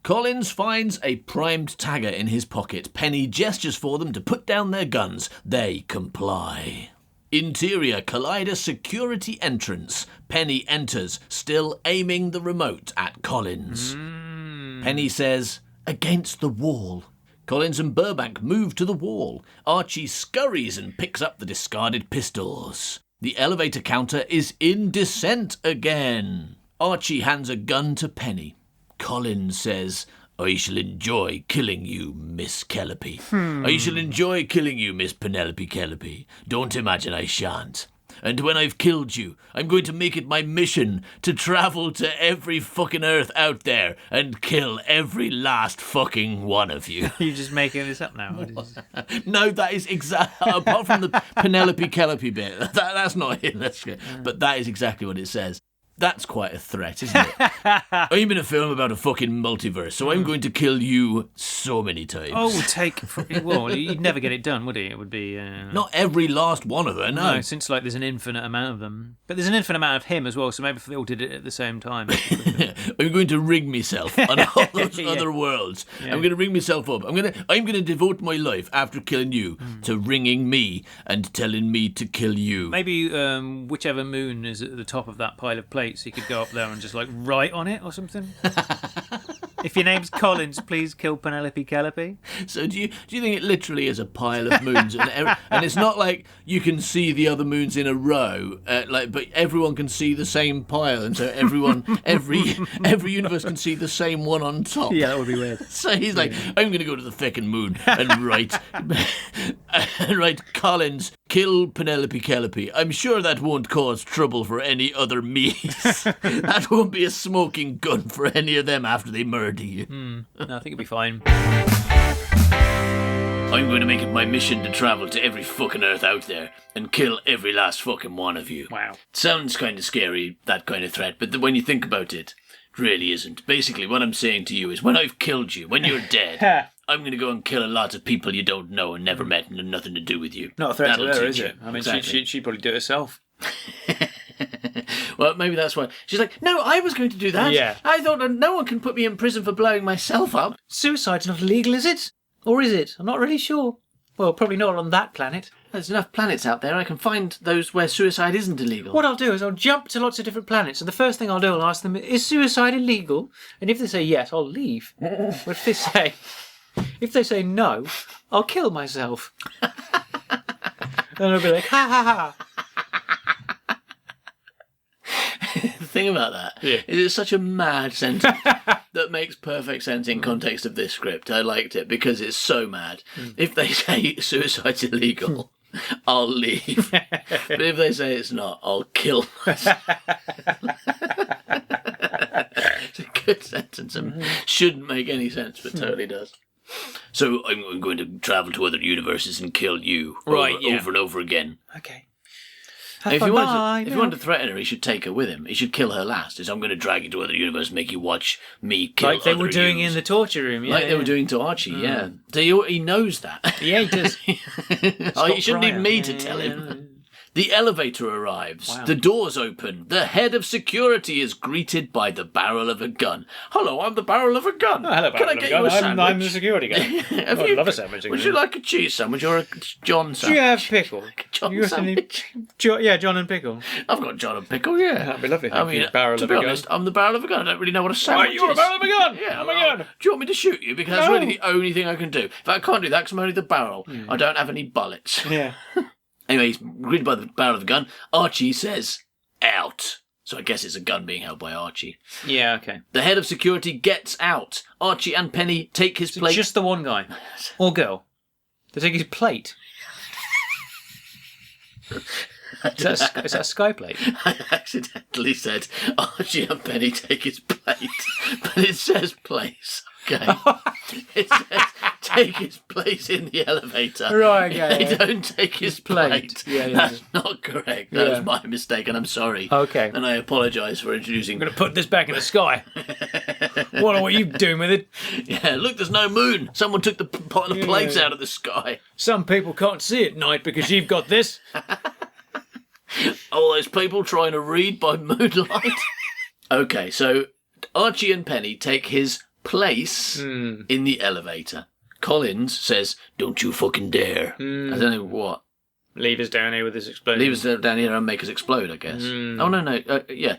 Collins finds a primed tagger in his pocket. Penny gestures for them to put down their guns. They comply. Interior Collider security entrance. Penny enters, still aiming the remote at Collins. Penny says, "Against the wall." Collins and Burbank move to the wall. Archie scurries and picks up the discarded pistols. The elevator counter is in descent again. Archie hands a gun to Penny. Collins says, "I shall enjoy killing you, Miss Kellepy. I shall enjoy killing you, Miss Penelope Kellepy. Don't imagine I shan't. And when I've killed you, I'm going to make it my mission to travel to every fucking Earth out there and kill every last fucking one of you." You're just making this up now. No, that is exactly, apart from the Penelope Kellepy bit, that's not it. But that is exactly what it says. That's quite a threat, isn't it? I'm in a film about a fucking multiverse, so I'm going to kill you so many times. Oh, well, he'd never get it done, would he? It would be... Not every last one of her, no. No, since like there's an infinite amount of them. But there's an infinite amount of him as well, so maybe if they all did it at the same time. I'm going to rig myself on all those other worlds. Yeah. I'm going to ring myself up. I'm going to devote my life after killing you to ringing me and telling me to kill you. Maybe whichever moon is at the top of that pile of plates, you could go up there and just like write on it or something. If your name's Collins, please kill Penelope Kellepy. So do you think it literally is a pile of moons, and it's not like you can see the other moons in a row, but everyone can see the same pile, and so every universe can see the same one on top. Yeah, that would be weird. So he's like, I'm going to go to the fucking moon and write Collins, kill Penelope Kellepy. I'm sure that won't cause trouble for any other me's. That won't be a smoking gun for any of them after they murder you. No, I think it'll be fine. I'm going to make it my mission to travel to every fucking Earth out there and kill every last fucking one of you. Wow. Sounds kind of scary, that kind of threat, but when you think about it, it really isn't. Basically, what I'm saying to you is when I've killed you, when you're dead, I'm going to go and kill a lot of people you don't know and never met and have nothing to do with you. Not a threat to her, is you. it? I mean, exactly. she'd probably do it herself. Well, maybe that's why. She's like, no, I was going to do that. Yeah. I thought no one can put me in prison for blowing myself up. Suicide's not illegal, is it? Or is it? I'm not really sure. Well, probably not on that planet. There's enough planets out there. I can find those where suicide isn't illegal. What I'll do is I'll jump to lots of different planets, and the first thing I'll do, I'll ask them, is suicide illegal? And if they say yes, I'll leave. But if they say no, I'll kill myself. And I'll be like, ha ha ha. The thing about that is it's such a mad sentence that makes perfect sense in context of this script. I liked it because it's so mad. If they say suicide's illegal, I'll leave. But if they say it's not, I'll kill myself. It's a good sentence and shouldn't make any sense, but totally does. So I'm going to travel to other universes and kill you over and over again. Okay. If you want to threaten her, he should take her with him. He should kill her last. I'm going to drag you to other universe and make you watch me kill like they other were doing yous. in the torture room, yeah. Like they were doing to Archie, yeah. So he knows that. Yeah, he does. You shouldn't need me to tell him. The elevator arrives. Wow. The doors open. The head of security is greeted by the barrel of a gun. Hello, I'm the barrel of a gun. Oh, hello, Can I get you a sandwich? I'm the security guy. I'd love a sandwich. Would you like a cheese sandwich or a John sandwich? Do you have pickle? John sandwich. Yeah, John and pickle. I've got John and pickle, yeah. That'd be lovely. I mean, barrel to of be a honest, gun. I'm the barrel of a gun. I don't really know what a sandwich is. You're a barrel of a gun? Yeah. Oh my God. Do you want me to shoot you? Because that's really the only thing I can do. If I can't do that because I'm only the barrel, I don't have any bullets. Yeah. Anyway, he's greeted by the barrel of the gun. Archie says, out. So I guess it's a gun being held by Archie. Yeah, okay. The head of security gets out. Archie and Penny take his plate. Just the one guy. Or girl. They take his plate. Is that a sky plate? I accidentally said Archie and Penny take his plate, but it says place. Okay, it says take his place in the elevator. Right, okay. They don't take his plate. Yeah. That's not correct. That was my mistake, and I'm sorry. Okay. And I apologise for introducing. I'm going to put this back in the sky. What are you doing with it? Yeah, look, there's no moon. Someone took the pot of plates out of the sky. Some people can't see at night because you've got this. All those people trying to read by moonlight. Okay, so Archie and Penny take his place in the elevator. Collins says, "Don't you fucking dare." I don't know what. Leave us down here with this explosion. Leave us down here and make us explode, I guess. Oh, no. Yeah.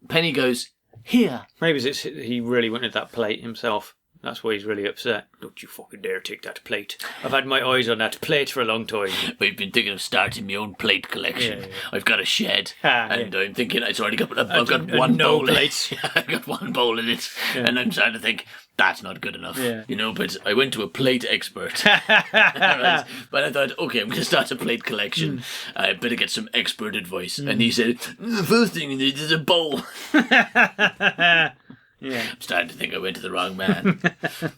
Penny goes, "Here." Maybe he really wanted that plate himself. That's why he's really upset. Don't you fucking dare take that plate. I've had my eyes on that plate for a long time. I've been thinking of starting my own plate collection. Yeah. I've got a shed, and I'm thinking I've got one bowl in it. I've got one bowl in it, and I'm starting to think that's not good enough. Yeah. But I went to a plate expert. Right? But I thought, okay, I'm going to start a plate collection. I better get some expert advice. And he said, the first thing you need is a bowl. Yeah. I'm starting to think I went to the wrong man.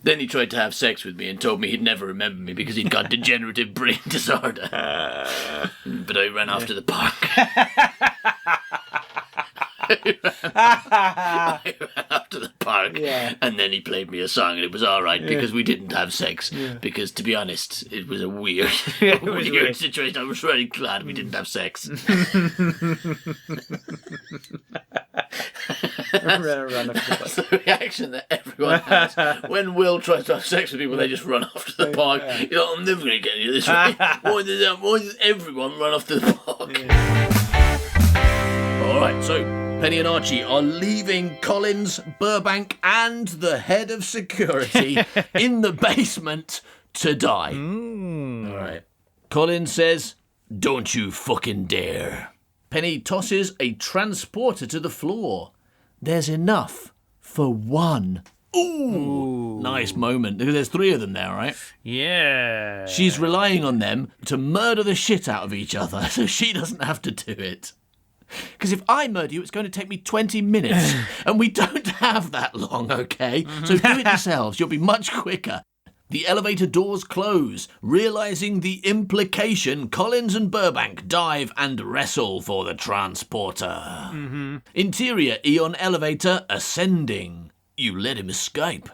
Then he tried to have sex with me and told me he'd never remember me because he'd got degenerative brain disorder. But I ran off to the park. I ran off to the park, and then he played me a song, and it was all right because we didn't have sex. Because, to be honest, it was a weird, weird situation. I was very glad we didn't have sex. That's the reaction that everyone has when Will tries to have sex with people. They just run off to the park. I'm never going to get you this way. Why does everyone run off to the park? All right, so Penny and Archie are leaving Collins, Burbank, and the head of security in the basement to die. All right. Collins says, "Don't you fucking dare." Penny tosses a transporter to the floor. There's enough for one. Ooh. Nice moment. There's 3 of them there, right? Yeah. She's relying on them to murder the shit out of each other so she doesn't have to do it. Because if I murder you, it's going to take me 20 minutes. And we don't have that long, okay? So do it yourselves. You'll be much quicker. The elevator doors close. Realising the implication, Collins and Burbank dive and wrestle for the transporter. Interior Eon elevator ascending. You let him escape.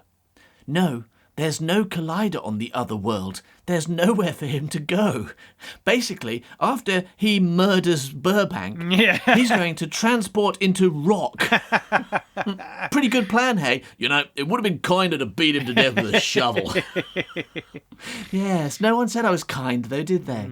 No, there's no collider on the other world. There's nowhere for him to go. Basically, after he murders Burbank, he's going to transport into rock. Pretty good plan, hey? It would have been kinder to beat him to death with a shovel. Yes, no one said I was kind, though, did they?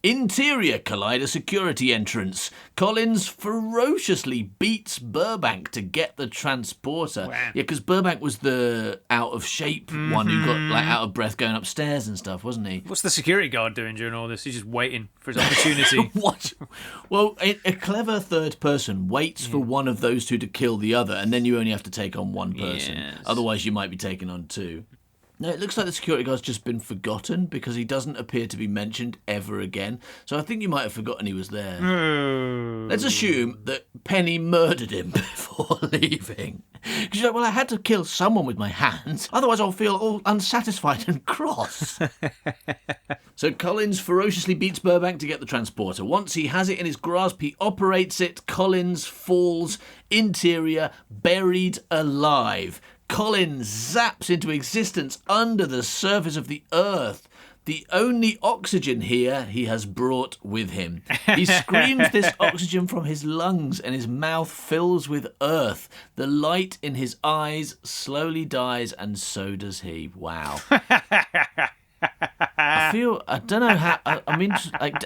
Interior collider security entrance. Collins ferociously beats Burbank to get the transporter. Wow. Yeah, because Burbank was the out-of-shape one who got out of breath going upstairs and stuff, wasn't he? What's the security guard doing during all this? He's just waiting for his opportunity. What? Well, a clever third person waits for one of those two to kill the other, and then you only have to take on one person. Yes. Otherwise, you might be taking on 2. No, it looks like the security guard's just been forgotten because he doesn't appear to be mentioned ever again. So I think you might have forgotten he was there. Let's assume that Penny murdered him before leaving. Because she's like, well, I had to kill someone with my hands. Otherwise I'll feel all unsatisfied and cross. So Collins ferociously beats Burbank to get the transporter. Once he has it in his grasp, he operates it. Collins falls. Interior buried alive. Collins zaps into existence under the surface of the earth. The only oxygen here he has brought with him. He screams this oxygen from his lungs and his mouth fills with earth. The light in his eyes slowly dies and so does he. Wow. I don't know how,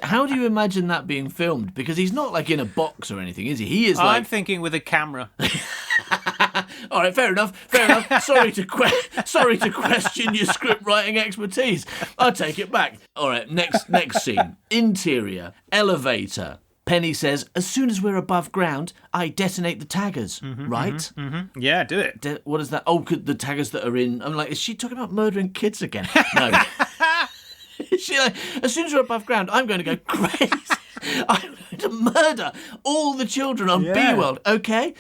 how do you imagine that being filmed? Because he's not like in a box or anything, is he? He is like... I'm thinking with a camera. All right, fair enough. Sorry to question your script writing expertise. I'll take it back. All right, next scene. Interior, elevator. Penny says, as soon as we're above ground, I detonate the taggers, right? Yeah, do it. What is that? Oh, the taggers that are in... I'm like, is she talking about murdering kids again? No. As soon as we're above ground, I'm going to go crazy. I'm going to murder all the children on B World. Okay.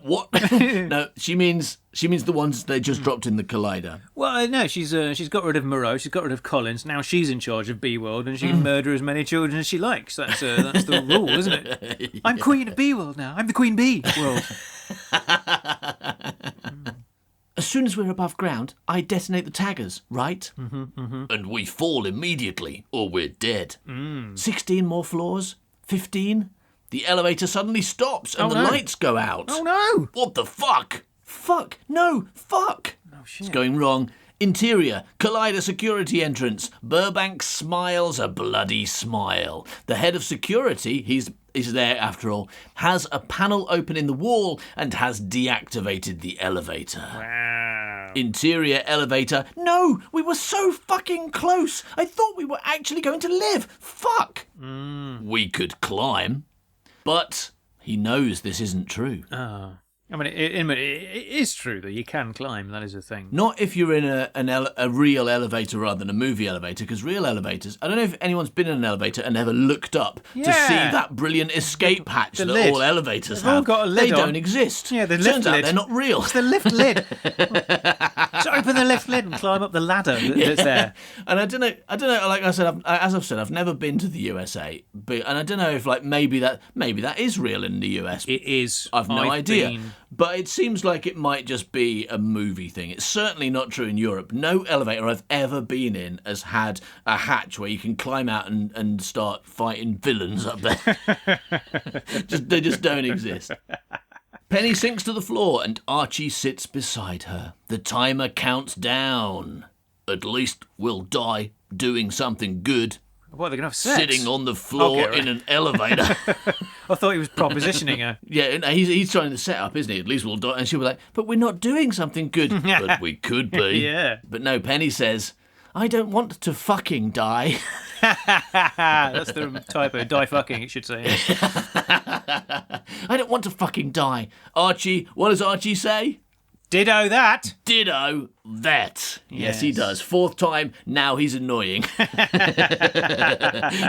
What? No, she means the ones they just dropped in the collider. Well, no, she's got rid of Moreau, she's got rid of Collins. Now she's in charge of B World, and she can murder as many children as she likes. That's the rule, isn't it? Yeah. I'm queen of B World now. I'm the Queen Bee World. As soon as we're above ground, I detonate the taggers, right? And we fall immediately, or we're dead. 16 more floors? 15? The elevator suddenly stops and the lights go out. Oh, no! What the fuck? Fuck! No! Fuck! Oh, shit. It's going wrong. Interior, Collider security entrance. Burbank smiles a bloody smile. The head of security, he's there after all, has a panel open in the wall and has deactivated the elevator. Wow. Interior elevator. No, we were so fucking close. I thought we were actually going to live. Fuck. We could climb. But he knows this isn't true. Oh. I mean, it is true that you can climb. That is a thing. Not if you're in a real elevator rather than a movie elevator, because real elevators... I don't know if anyone's been in an elevator and ever looked up to see that brilliant escape hatch that lid. all elevators They've all have. got a lid they on. don't exist. Yeah, the lift Turns out lid. they're not real. It's the lift lid. So open the lift lid and climb up the ladder that's there. And I don't know. Like I said, I've never been to the USA, and I don't know if maybe that is real in the US. It is. I've no idea. But it seems like it might just be a movie thing. It's certainly not true in Europe. No elevator I've ever been in has had a hatch where you can climb out and start fighting villains up there. They just don't exist. Penny sinks to the floor and Archie sits beside her. The timer counts down. At least we'll die doing something good. What, are they going to have sex? Sitting on the floor in an elevator. I thought he was propositioning her. Yeah, he's trying to set up, isn't he? At least we'll die. And she'll be like, but we're not doing something good. But we could be. Yeah. But no, Penny says, I don't want to fucking die. That's the typo. Die fucking, it should say. I don't want to fucking die. Archie, what does Archie say? Ditto that. Ditto that. Yes, he does. Fourth time, now he's annoying.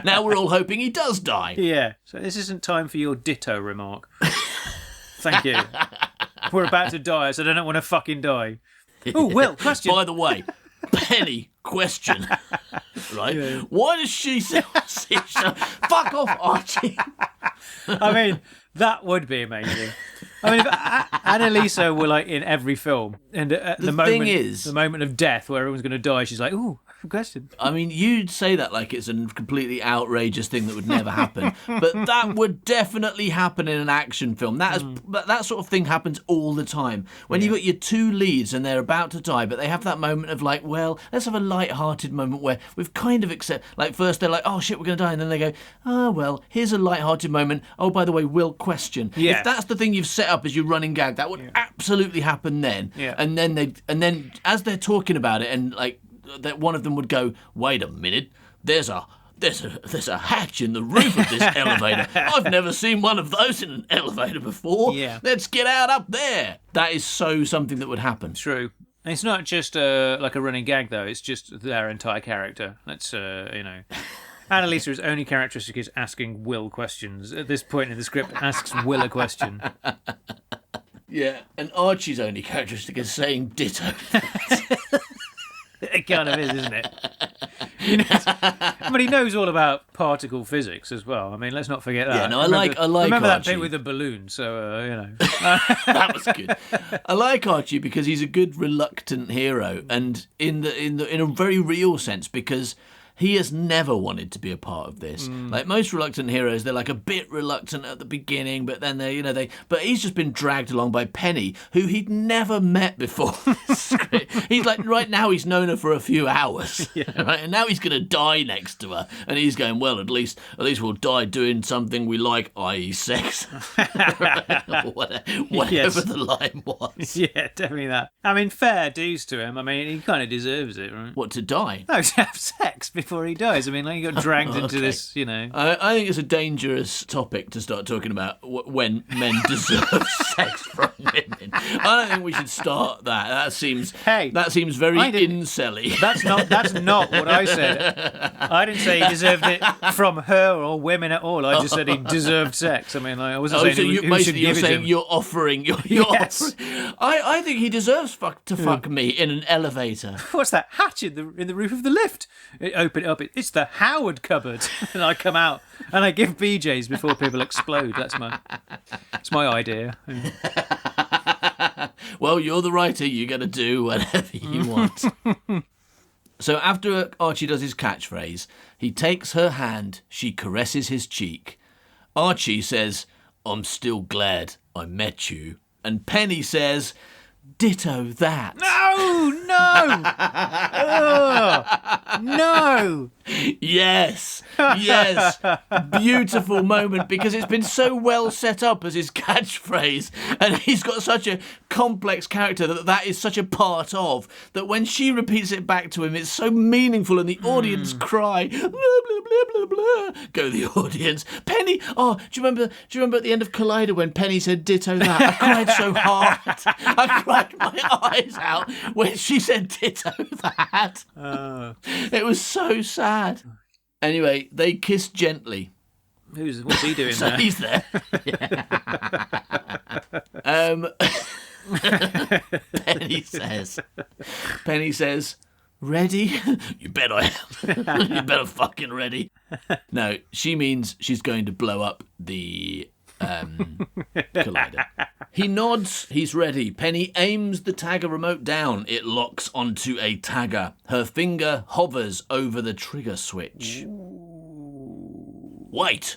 Now we're all hoping he does die. Yeah. So this isn't time for your ditto remark. Thank you. We're about to die, so I don't want to fucking die. Oh, Will, question. By the way, Penny, question. Right? Yeah. Why does she say, fuck off, Archie? I mean, that would be amazing. I mean, if Annalisa were in every film, and at the moment of death where everyone's going to die, she's like, "Ooh, question." I mean, you'd say that like it's a completely outrageous thing that would never happen, but that would definitely happen in an action film. That sort of thing happens all the time. When you've got your two leads and they're about to die, but they have that moment of well, let's have a light-hearted moment where we've kind of first they're like, "Oh shit, we're going to die," and then they go, "Oh well, here's a light-hearted moment. Oh, by the way, Will, question." Yeah. If that's the thing you've set up as your running gag, that would absolutely happen then. Yeah. And then as they're talking about it, and that one of them would go, "Wait a minute, there's a hatch in the roof of this elevator. I've never seen one of those in an elevator before. Yeah. Let's get out up there." That is something that would happen. True. And it's not just a running gag though. It's just their entire character. That's Annalisa's only characteristic is asking Will questions. At this point in the script, asks Will a question. Yeah, and Archie's only characteristic is saying ditto. It kind of is, isn't it? But he knows all about particle physics as well. I mean, let's not forget that. Yeah, no, I like remember that Archie. bit with the balloon, so, That was good. I like Archie because he's a good reluctant hero, and in a very real sense, because he has never wanted to be a part of this. Like most reluctant heroes, they're a bit reluctant at the beginning, but then but he's just been dragged along by Penny, who he'd never met before. He's right now he's known her for a few hours, right? And now he's going to die next to her, and he's going, well, at least we'll die doing something we like, i.e. sex. Whatever the line was. Yeah, definitely that. I mean, fair dues to him. I mean, he kind of deserves it, right? What, to die? No, to have sex before he dies. I mean, like, he got dragged into this, you know. I think it's a dangerous topic to start talking about when men deserve sex from women. I don't think we should start that. That seems very incelly. That's not what I said. I didn't say he deserved it from her or women at all. I just said he deserved sex. I mean, like, I wasn't saying who should give it to him. You're offering. Yes. Offering. I think he deserves to fuck me in an elevator. What's that hatch in the roof of the lift? Open it up. It's the Howard cupboard, and I come out and I give BJ's before people explode. That's my idea. Well, you're the writer. You're going to do whatever you want. So after Archie does his catchphrase, he takes her hand, she caresses his cheek. Archie says, I'm still glad I met you. And Penny says, ditto that. No! No! Yes. Beautiful moment, because it's been so well set up as his catchphrase, and he's got such a complex character that is such a part of, that when she repeats it back to him, it's so meaningful, and the audience cry, blah, blah, blah, blah, blah. Go the audience. Penny, do you remember at the end of Collider when Penny said ditto that? I cried so hard. I cried my eyes out when she said ditto that. It was so sad. Anyway, they kiss gently. What's he doing there? He's there. Penny says, ready? You bet I am. You better fucking ready. No, she means she's going to blow up the collider. He nods, he's ready. Penny aims the tagger remote down. It locks onto a tagger. Her finger hovers over the trigger switch. Wait,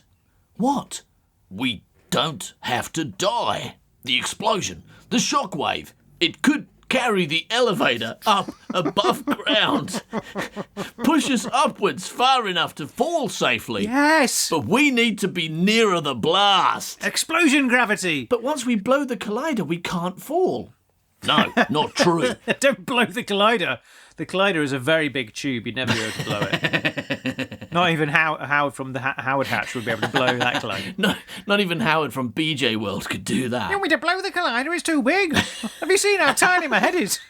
what? We don't have to die. The explosion, the shockwave, it could carry the elevator up above ground. Push us upwards far enough to fall safely. Yes! But we need to be nearer the blast. Explosion gravity! But once we blow the collider, we can't fall. No, not true. Don't blow the collider. The collider is a very big tube. You'd never be able to blow it. Not even Howard from the Howard hatch would be able to blow that collider. No, not even Howard from BJ World could do that. You want me to blow the collider? It's too big. Have you seen how tiny my head is?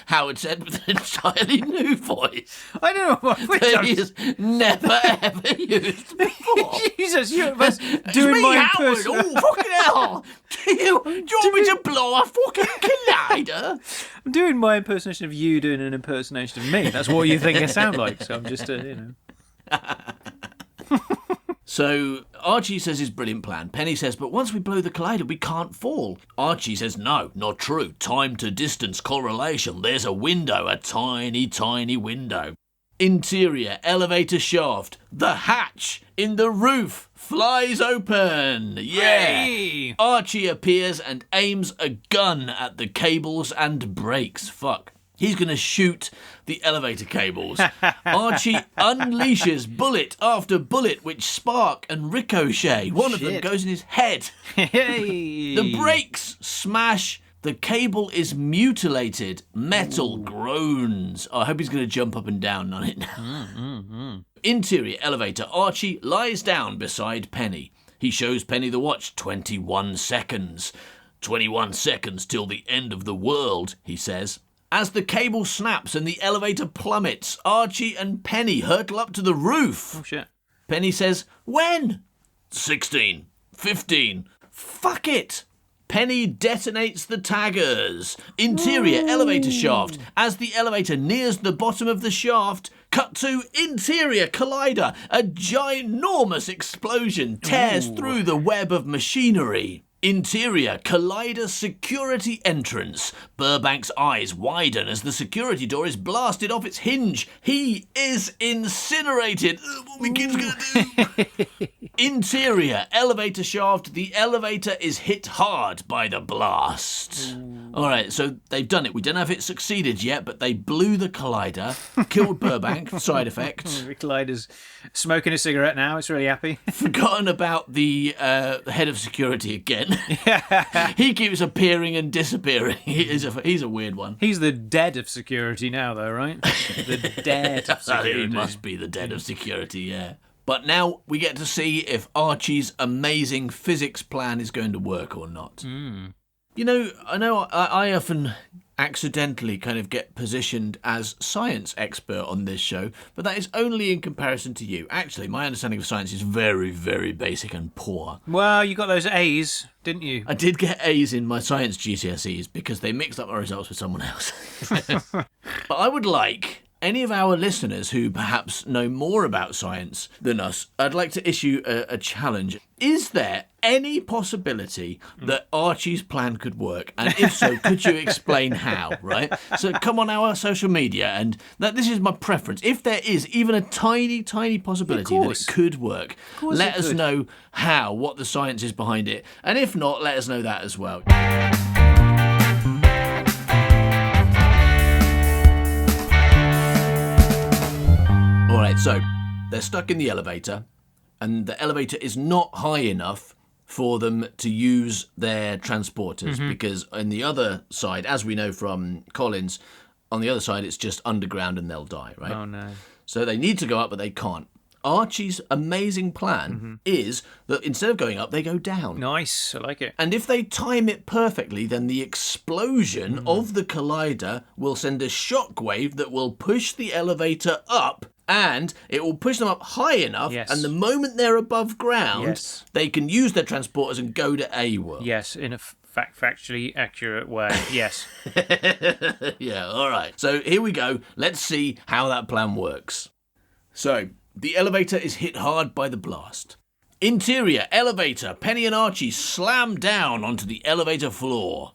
Howard said with an entirely new voice. I don't know what that he has never ever used before. Jesus, you must doing my Howard. Oh, fucking hell! Do you want me to blow a fucking collider? I'm doing my impersonation of you doing an impersonation of me. That's what you think I sound like. So I'm just, So Archie says his brilliant plan. Penny says, but once we blow the collider, we can't fall. Archie says, no, not true. Time to distance correlation. There's a window, a tiny, tiny window. Interior elevator shaft. The hatch in the roof flies open. Yeah. Hey! Archie appears and aims a gun at the cables and brakes. Fuck. He's going to shoot the elevator cables. Archie unleashes bullet after bullet which spark and ricochet. One of them goes in his head. Hey. The brakes smash. The cable is mutilated. Metal groans. Oh, I hope he's going to jump up and down on it now. Interior elevator. Archie lies down beside Penny. He shows Penny the watch. 21 seconds. 21 seconds till the end of the world, he says. As the cable snaps and the elevator plummets, Archie and Penny hurtle up to the roof. Oh, shit. Penny says, when? 16, 15, fuck it. Penny detonates the taggers. Interior elevator shaft. As the elevator nears the bottom of the shaft, cut to interior collider. A ginormous explosion tears through the web of machinery. Interior, collider security entrance. Burbank's eyes widen as the security door is blasted off its hinge. He is incinerated. What we keep gonna do? Interior, elevator shaft. The elevator is hit hard by the blast. All right, so they've done it. We don't know if it succeeded yet, but they blew the collider, killed Burbank, side effect. The collider's smoking a cigarette now. It's really happy. Forgotten about the head of security again. He keeps appearing and disappearing. He's a weird one. He's the dead of security now, though, right? The dead of security. He must be the dead of security, yeah. But now we get to see if Archie's amazing physics plan is going to work or not. You know, I often accidentally kind of get positioned as science expert on this show, but that is only in comparison to you. Actually, my understanding of science is very, very basic and poor. Well, you got those A's, didn't you? I did get A's in my science GCSEs because they mixed up my results with someone else. But I would like any of our listeners who perhaps know more about science than us, I'd like to issue a challenge. Is there any possibility that Archie's plan could work? And if so, could you explain how, right? So come on our social media, and this is my preference. If there is even a tiny, tiny possibility that it could work, let us know how, what the science is behind it. And if not, let us know that as well. All right, so they're stuck in the elevator, and the elevator is not high enough for them to use their transporters, because on the other side, as we know from Collins, on the other side it's just underground and they'll die, right? Oh, no. So they need to go up, but they can't. Archie's amazing plan is that instead of going up, they go down. Nice, I like it. And if they time it perfectly, then the explosion of the collider will send a shockwave that will push the elevator up, and it will push them up high enough, and the moment they're above ground, they can use their transporters and go to A world. Yes, in a factually accurate way, yes. Yeah, all right. So here we go. Let's see how that plan works. So the elevator is hit hard by the blast. Interior, elevator, Penny and Archie slam down onto the elevator floor.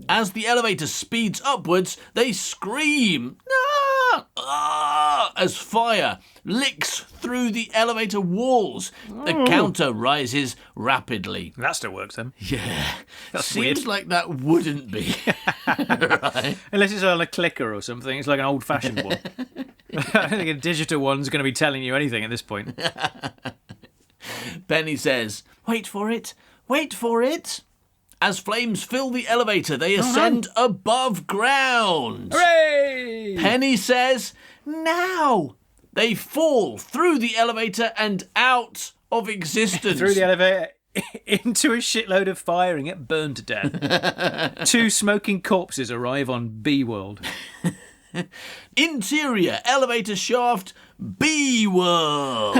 As the elevator speeds upwards, they scream, "Ah! Ah!" as fire licks through the elevator walls. The counter rises rapidly. That still works then. Yeah. That's Seems weird. like that wouldn't be. Right? Unless it's on a clicker or something. It's like an old-fashioned one. I don't think a digital one's going to be telling you anything at this point. Penny says, "Wait for it, wait for it." As flames fill the elevator, they ascend above ground. Hooray! Penny says, "Now." They fall through the elevator and out of existence. Through the elevator into a shitload of fire and get burned to death. 2 smoking corpses arrive on B World. Interior, elevator shaft, B World.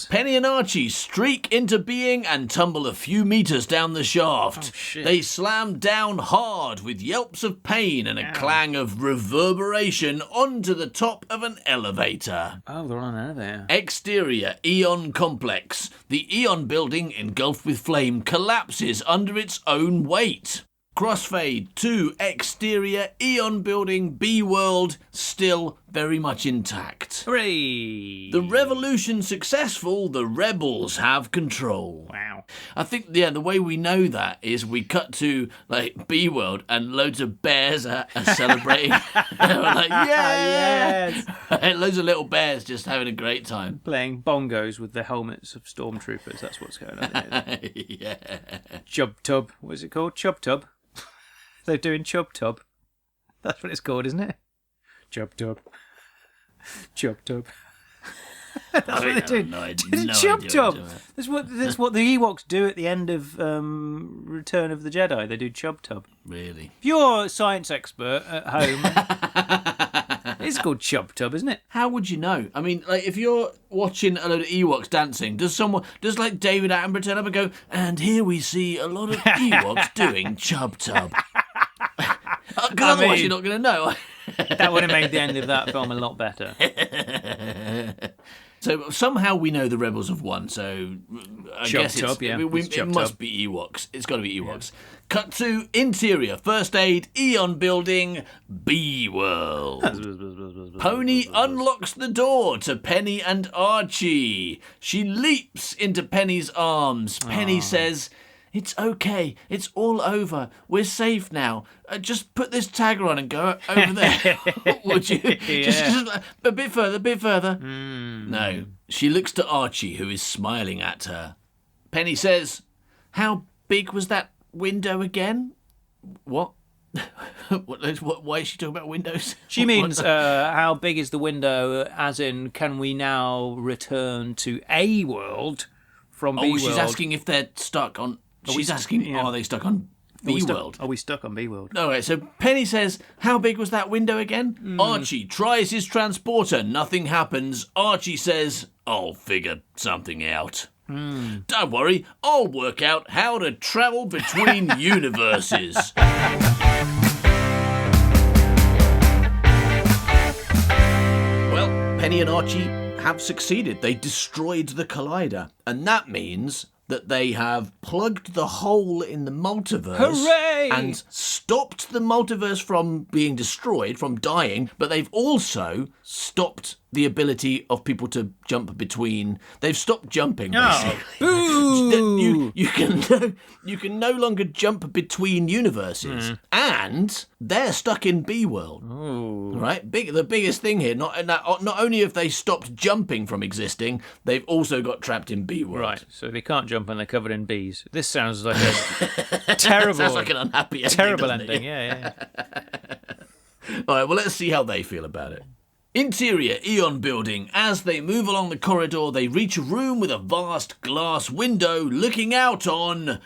Penny and Archie streak into being and tumble a few meters down the shaft. Oh, shit. They slam down hard with yelps of pain and a clang of reverberation onto the top of an elevator. Oh, they're on an elevator. Exterior, Eon Complex. The Eon building, engulfed with flame, collapses under its own weight. Crossfade to exterior, Eon building, B World, still very much intact. Hooray! The revolution successful, the rebels have control. Wow. I think, the way we know that is we cut to, B World and loads of bears are celebrating. We're like, yeah! Yes! Loads of little bears just having a great time. Playing bongos with the helmets of stormtroopers. That's what's going on here. Yeah. Chub Tub. What is it called? Chub Tub. They're doing Chub Tub. That's what it's called, isn't it? Chub Tub. Chub Tub. That's what they're doing. Chub Tub. That's what the Ewoks do at the end of Return of the Jedi. They do Chub Tub. Really? If you're a science expert at home, it's called Chub Tub, isn't it? How would you know? I mean, if you're watching a load of Ewoks dancing, does David Attenborough turn up and go, "And here we see a lot of Ewoks doing Chub Tub"? Because otherwise you're not going to know. That would have made the end of that film a lot better. So somehow we know the rebels have won, so I guess it must be Ewoks. It's got to be Ewoks. Yeah. Cut to interior, first aid, Eon building, B World. Pony unlocks the door to Penny and Archie. She leaps into Penny's arms. Penny says, "It's okay. It's all over. We're safe now. Just put this tagger on and go over there." Would you? Just a bit further. No. She looks to Archie, who is smiling at her. Penny says, "How big was that window again?" What? Why is she talking about windows? She means how big is the window, as in, can we now return to A World from B World? Oh, she's asking if they're stuck on... She's asking, are they stuck on B World? Are we stuck on B World? All right, so Penny says, "How big was that window again?" Archie tries his transporter. Nothing happens. Archie says, "I'll figure something out." Don't worry, I'll work out how to travel between universes. Well, Penny and Archie have succeeded. They destroyed the collider, and that means that they have plugged the hole in the multiverse. Hooray! And stopped the multiverse from being destroyed, from dying, but they've also stopped the ability of people to jump between. They've stopped jumping, basically. Boo! You can no longer jump between universes, and they're stuck in B World. Right? The biggest thing here. Not only have they stopped jumping from existing, they've also got trapped in B World. Right. So they can't jump and they're covered in bees. This sounds like a terrible, sounds like an unhappy ending. Terrible ending. Yeah. All right. Well, let's see how they feel about it. Interior Eon building. As they move along the corridor, they reach a room with a vast glass window looking out on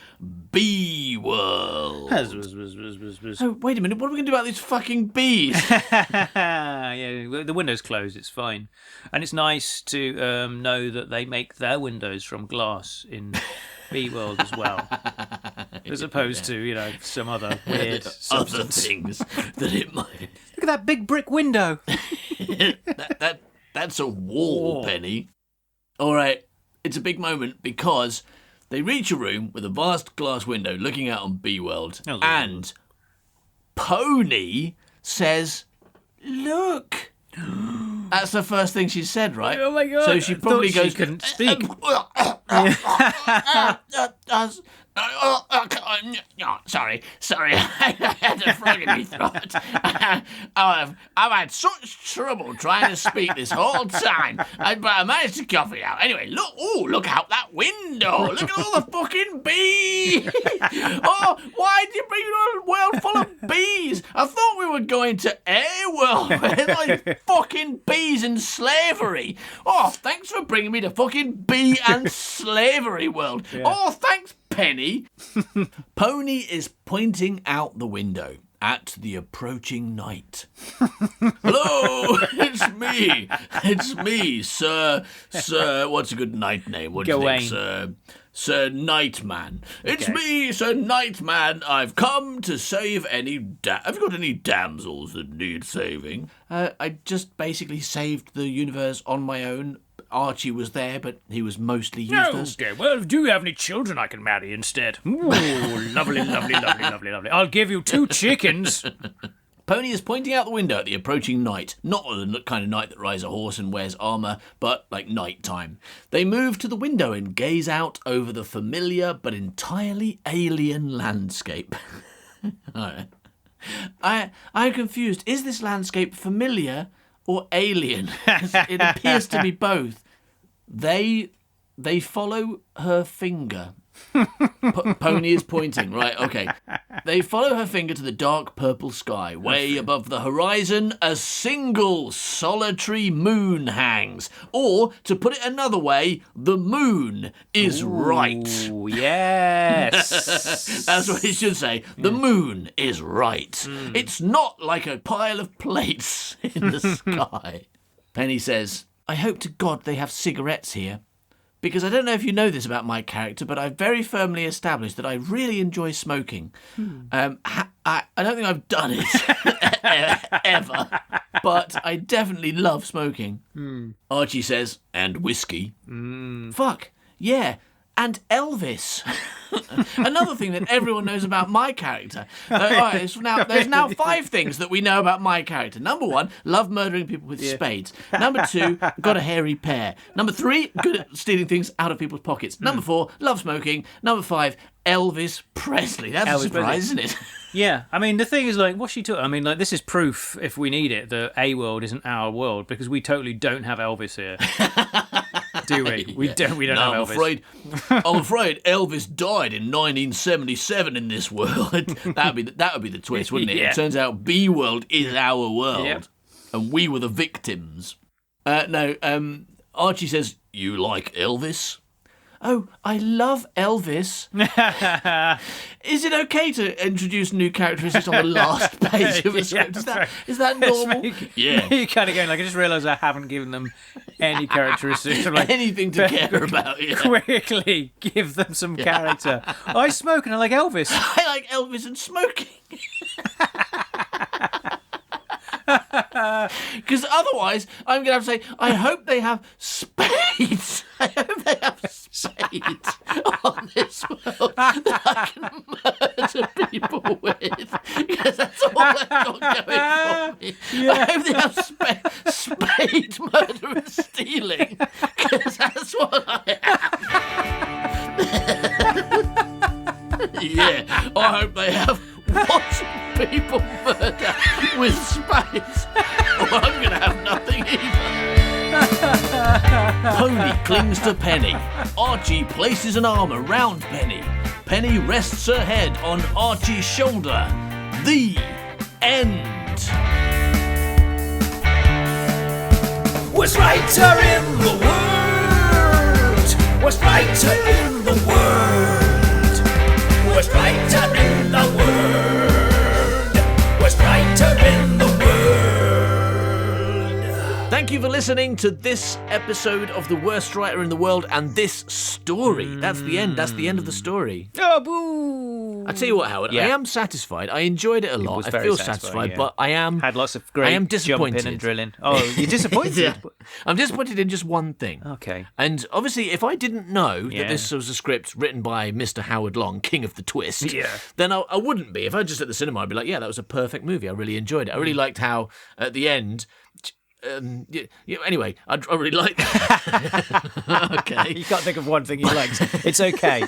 B World. Oh, wait a minute. What are we going to do about these fucking bees? Yeah, the window's closed. It's fine. And it's nice to know that they make their windows from glass in B World as well. As opposed to, some other weird substance. Other things that it might... Look at that big brick window. That's a wall, Penny. All right, it's a big moment because they reach a room with a vast glass window looking out on B World, and Pony says, "Look." That's the first thing she said, right? Oh my god! So she probably goes, she couldn't speak. Sorry, I had a frog in my throat. I've had such trouble trying to speak this whole time, but I managed to cough it out. Anyway, look out that window. Look at all the fucking bees. Oh, why did you bring a world full of bees? I thought we were going to A World, where like fucking bees and slavery. Oh, thanks for bringing me to fucking bee and slavery world. Yeah. Oh, thanks, Penny. Pony is pointing out the window at the approaching night. Hello, it's me, Sir, what's a good night name? What do you think, Sir Nightman. It's me, Sir Nightman. I've come to save have you got any damsels that need saving? I just basically saved the universe on my own. Archie was there, but he was mostly useless. Okay, well, do you have any children I can marry instead? Ooh, lovely. I'll give you 2 chickens. Pony is pointing out the window at the approaching night. Not the kind of night that rides a horse and wears armour, but like night time. They move to the window and gaze out over the familiar but entirely alien landscape. All right. I'm confused. Is this landscape familiar or alien? It appears to be both. They follow her finger. Pony is pointing, right? Okay. They follow her finger to the dark purple sky. Way above the horizon, a single solitary moon hangs. Or, to put it another way, the moon is right. Yes. That's what it should say. The moon is right. It's not like a pile of plates in the sky. Penny says, I hope to God they have cigarettes here. because I don't know if you know this about my character, but I've very firmly established that I really enjoy smoking. I don't think I've done it ever, but I definitely love smoking. Archie says, and whiskey. Fuck, yeah, and Elvis. Another thing that everyone knows about my character. All right, there's now 5 things that we know about my character. Number 1, love murdering people with spades. Number 2, got a hairy pair. Number 3, good at stealing things out of people's pockets. Number 4, love smoking. Number 5, Elvis Presley. That's a surprise, isn't it? Yeah, I mean, the thing is, like, what's she talking? I mean, like, this is proof, if we need it, that A world isn't our world, because we totally don't have Elvis here. Do we? We don't have Elvis. I'm afraid Elvis died in 1977 in this world. That would be the twist, wouldn't it? Yeah. It turns out B world is our world, and we were the victims. Archie says, you like Elvis? Oh, I love Elvis. Is it okay to introduce new characteristics on the last page of a script? Is that normal? Yeah. You're kind of going, like, I just realised I haven't given them any characteristics. Like, anything to care about. Yeah. Quickly give them some character. I smoke and I like Elvis. I like Elvis and smoking. Because otherwise, I'm going to have to say, I hope they have spades. I hope they have spades on this world that I can murder people with. Because that's all I've got going for me. Yeah. I hope they have spades, murder and stealing. Because that's what I have. Yeah, I hope they have watching people murder with spades, or I'm going to have nothing either. Pony clings to Penny. Archie places an arm around Penny. Penny rests her head on Archie's shoulder. The end. Worst writer in the world. Worst writer in the world. Worst writer in the world. Worst writer in the world. Thank you for listening to this episode of The Worst Writer in the World and this story. That's the end. That's the end of the story. Oh, boo! I tell you what, Howard, I am satisfied. I enjoyed it a lot. I feel satisfied, but I am... Had lots of great jumping and drilling. Oh, you're disappointed? Yeah. I'm disappointed in just one thing. Okay. And obviously, if I didn't know that this was a script written by Mr. Howard Long, King of the Twist, then I wouldn't be. If I was just at the cinema, I'd be like, yeah, that was a perfect movie. I really enjoyed it. I really liked how, at the end... anyway, I really like that. Okay. You can't think of one thing you liked. It's okay.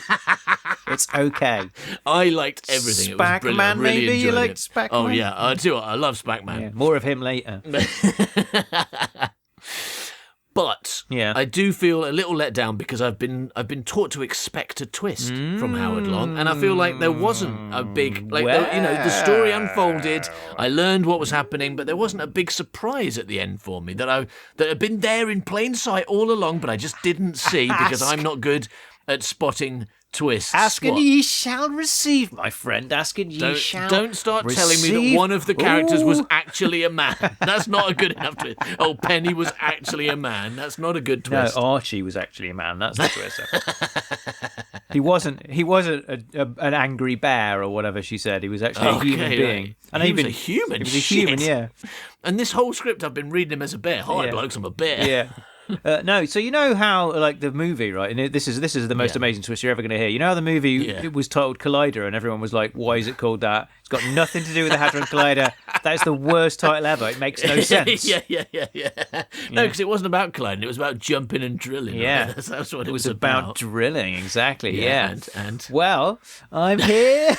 It's okay. I liked everything. It was brilliant. I really maybe enjoyed you liked it. Spackman? Oh, yeah. I do. I love Spackman. Yeah, more of him later. But I do feel a little let down because I've been taught to expect a twist from Howard Long, and I feel like there wasn't a big the story unfolded. I learned what was happening, but there wasn't a big surprise at the end for me that had been there in plain sight all along, but I just didn't see because I'm not good at spotting twists. Ask and ye shall receive, my friend. Ask and ye shall Don't start telling me that one of the characters was actually a man. That's not a good enough twist. Oh, Penny was actually a man. That's not a good twist. No, Archie was actually a man. That's the twist. He wasn't an angry bear or whatever she said. He was actually a human being. Right. And he was a human. He was a human, yeah. And this whole script, I've been reading him as a bear. Hi, blokes, I'm a bear. Yeah. No, so you know how, like, the movie, right? And this is the most amazing twist you're ever going to hear. You know how the movie it was titled Collider, and everyone was like, "Why is it called that? It's got nothing to do with the Hadron Collider. That is the worst title ever. It makes no sense." Yeah. No, because it wasn't about colliding; it was about jumping and drilling. Yeah, right? That's what it was about. Drilling, exactly. Yeah. And well, I'm here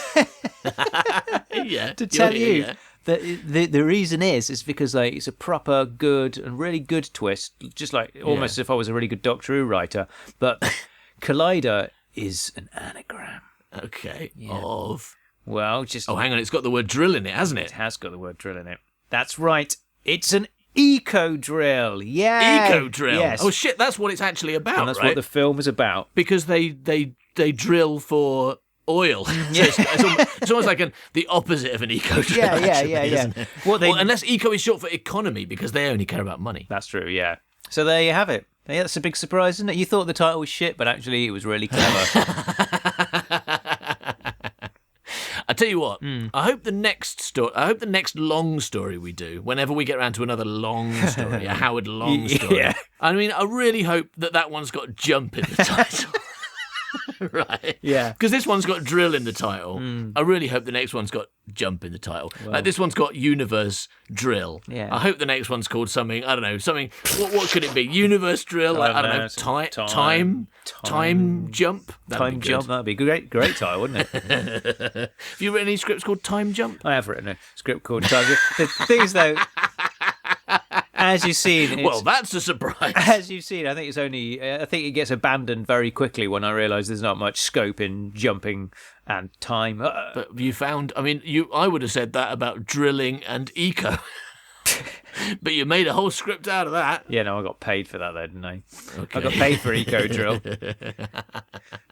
to tell you. Yeah. The reason is because, like, it's a proper good and really good twist, just like almost as if I was a really good Doctor Who writer. But Collider is an anagram. Okay. Yeah. Of? Well, just... Oh, hang on. It's got the word drill in it, hasn't it? It has got the word drill in it. That's right. It's an eco-drill. Yeah. Eco-drill? Yes. Oh, shit. That's what it's actually about, and that's what the film is about. Because they drill for... oil. It's almost like the opposite of an eco drill. Yeah. Unless eco is short for economy, because they only care about money. That's true. Yeah. So there you have it. Yeah, that's a big surprise, isn't it? You thought the title was shit, but actually it was really clever. I tell you what, I hope the next long story we do, whenever we get around to another long story, a Howard Long story. Yeah. I mean, I really hope that one's got jump in the title. Right. Yeah. Because this one's got drill in the title. I really hope the next one's got jump in the title. Like this one's got universe drill. Yeah. I hope the next one's called something. I don't know. Something. What could it be? Universe drill. Like, I don't know. Time jump. Time jump. That'd be great title, wouldn't it? Have you written any scripts called Time Jump? I have written a script called Time Jump. The thing is, though, as you've seen, well, that's a surprise. As you've seen, I think it gets abandoned very quickly when I realise there's not much scope in jumping and time. But you found, I would have said that about drilling and eco. But you made a whole script out of that. Yeah, no, I got paid for that, though, didn't I? Okay. I got paid for eco drill.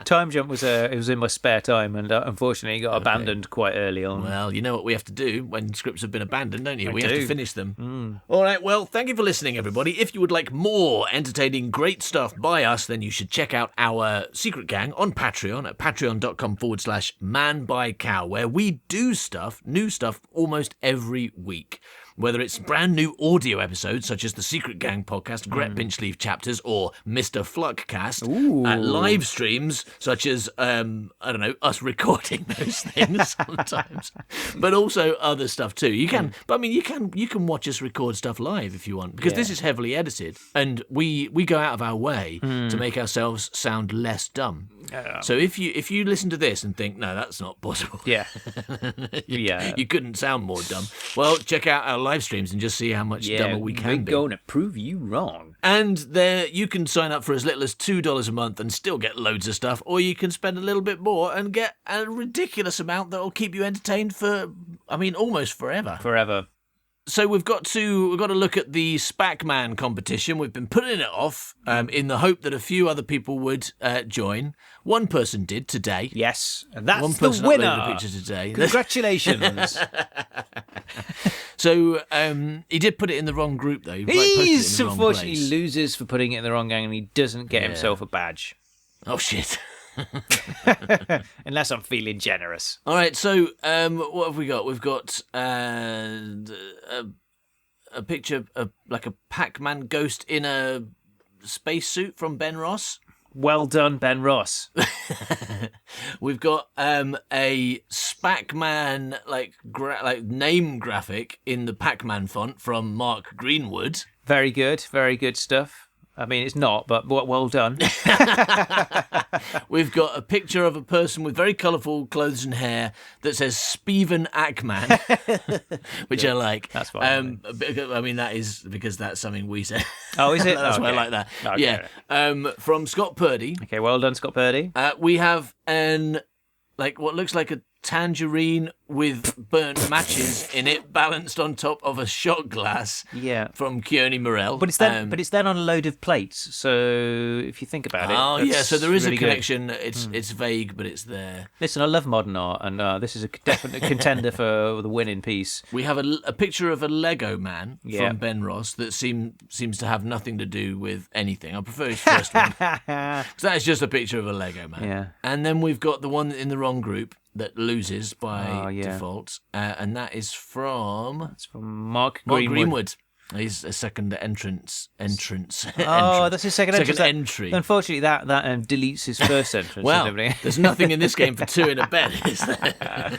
Time jump was in my spare time, and unfortunately, it got abandoned quite early on. Well, you know what we have to do when scripts have been abandoned, don't you? We have to finish them. All right. Well, thank you for listening, everybody. If you would like more entertaining, great stuff by us, then you should check out our secret gang on Patreon at patreon.com/manbycow, where we do new stuff almost every week. Whether it's brand new audio episodes, such as the Secret Gang podcast, Gret Pinchleaf chapters, or Mr. Fluckcast, live streams, such as, us recording those things sometimes, but also other stuff too. You can, you can watch us record stuff live if you want, because this is heavily edited, and we go out of our way to make ourselves sound less dumb. So if you listen to this and think, no, that's not possible. Yeah. You couldn't sound more dumb. Well, check out our live streams and just see how much dumber we can be. We're going to prove you wrong. And there you can sign up for as little as $2 a month and still get loads of stuff, or you can spend a little bit more and get a ridiculous amount that will keep you entertained for, almost forever. Forever. So we've got to look at the Spac-Man competition. We've been putting it off in the hope that a few other people would join. One person did today. Yes, and that's one person the winner. Uploaded a picture today. Congratulations. So he did put it in the wrong group, though. He unfortunately loses for putting it in the wrong gang, and he doesn't get himself a badge. Oh, shit. Unless I'm feeling generous. All right, so what have we got? We've got a picture of like a Pac-Man ghost in a spacesuit from Ben Ross. Well done, Ben Ross. We've got a Spac-Man like name graphic in the Pac-Man font from Mark Greenwood. Very good stuff. It's not, but well done. We've got a picture of a person with very colourful clothes and hair that says Speven Ackman, which I like. That's fine. That is because that's something we said. Oh, is it? That's why I like that. Okay. Yeah. From Scott Purdy. Okay, well done, Scott Purdy. We have what looks like a tangerine with burnt matches in it, balanced on top of a shot glass. Yeah. From Keone Morell. But it's then on a load of plates. So if you think about it, so there is really a connection. Good. It's vague, but it's there. Listen, I love modern art, and this is a definite contender for the winning piece. We have a picture of a Lego man from Ben Ross that seems to have nothing to do with anything. I prefer his first one, because that is just a picture of a Lego man. Yeah. And then we've got the one in the wrong group that loses by default, and that is from... It's from Mark Greenwood. He's a second entrance. Oh, that's his second entry. Unfortunately, that deletes his first entrance. Well, there's nothing in this game for two in a bed, is there?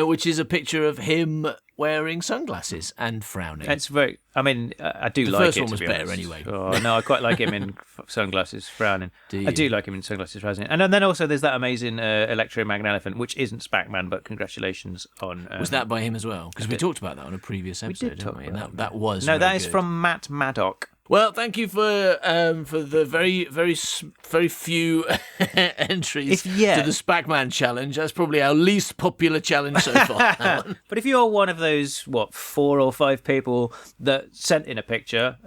Which is a picture of him wearing sunglasses and frowning. It's very... I do like it, The first one was better anyway. Oh, no, I quite like him in sunglasses frowning. I do like him in sunglasses frowning. And then also there's that amazing Electromagnelephant, which isn't Spac-Man, but congratulations on... was that by him as well? Because we talked about that on a previous episode, didn't we? And that was No, that is from Matt Maddock. Well, thank you for the very, very, very few entries to the Spac-Man challenge. That's probably our least popular challenge so far. But if you're one of those, 4 or 5 people that sent in a picture,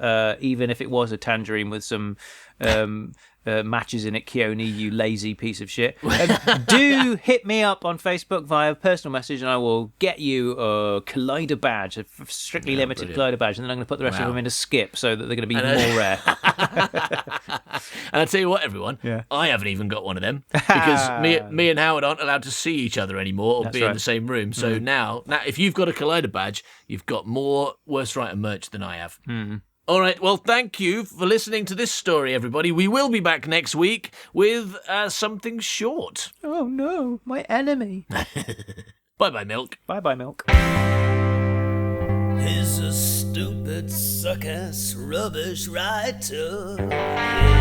even if it was a tangerine with some matches in it, Keone, you lazy piece of shit. Do hit me up on Facebook via personal message and I will get you a Collider badge, a strictly limited Collider badge, and then I'm going to put the rest of them in a skip so that they're going to be more rare. And I'll tell you what, everyone, I haven't even got one of them because me and Howard aren't allowed to see each other anymore or be in the same room. So now, if you've got a Collider badge, you've got more Worst Writer merch than I have. All right, well, thank you for listening to this story, everybody. We will be back next week with something short. Oh, no, my enemy. Bye-bye, Milk. Bye-bye, Milk. He's a stupid, suck-ass, rubbish writer. Yeah.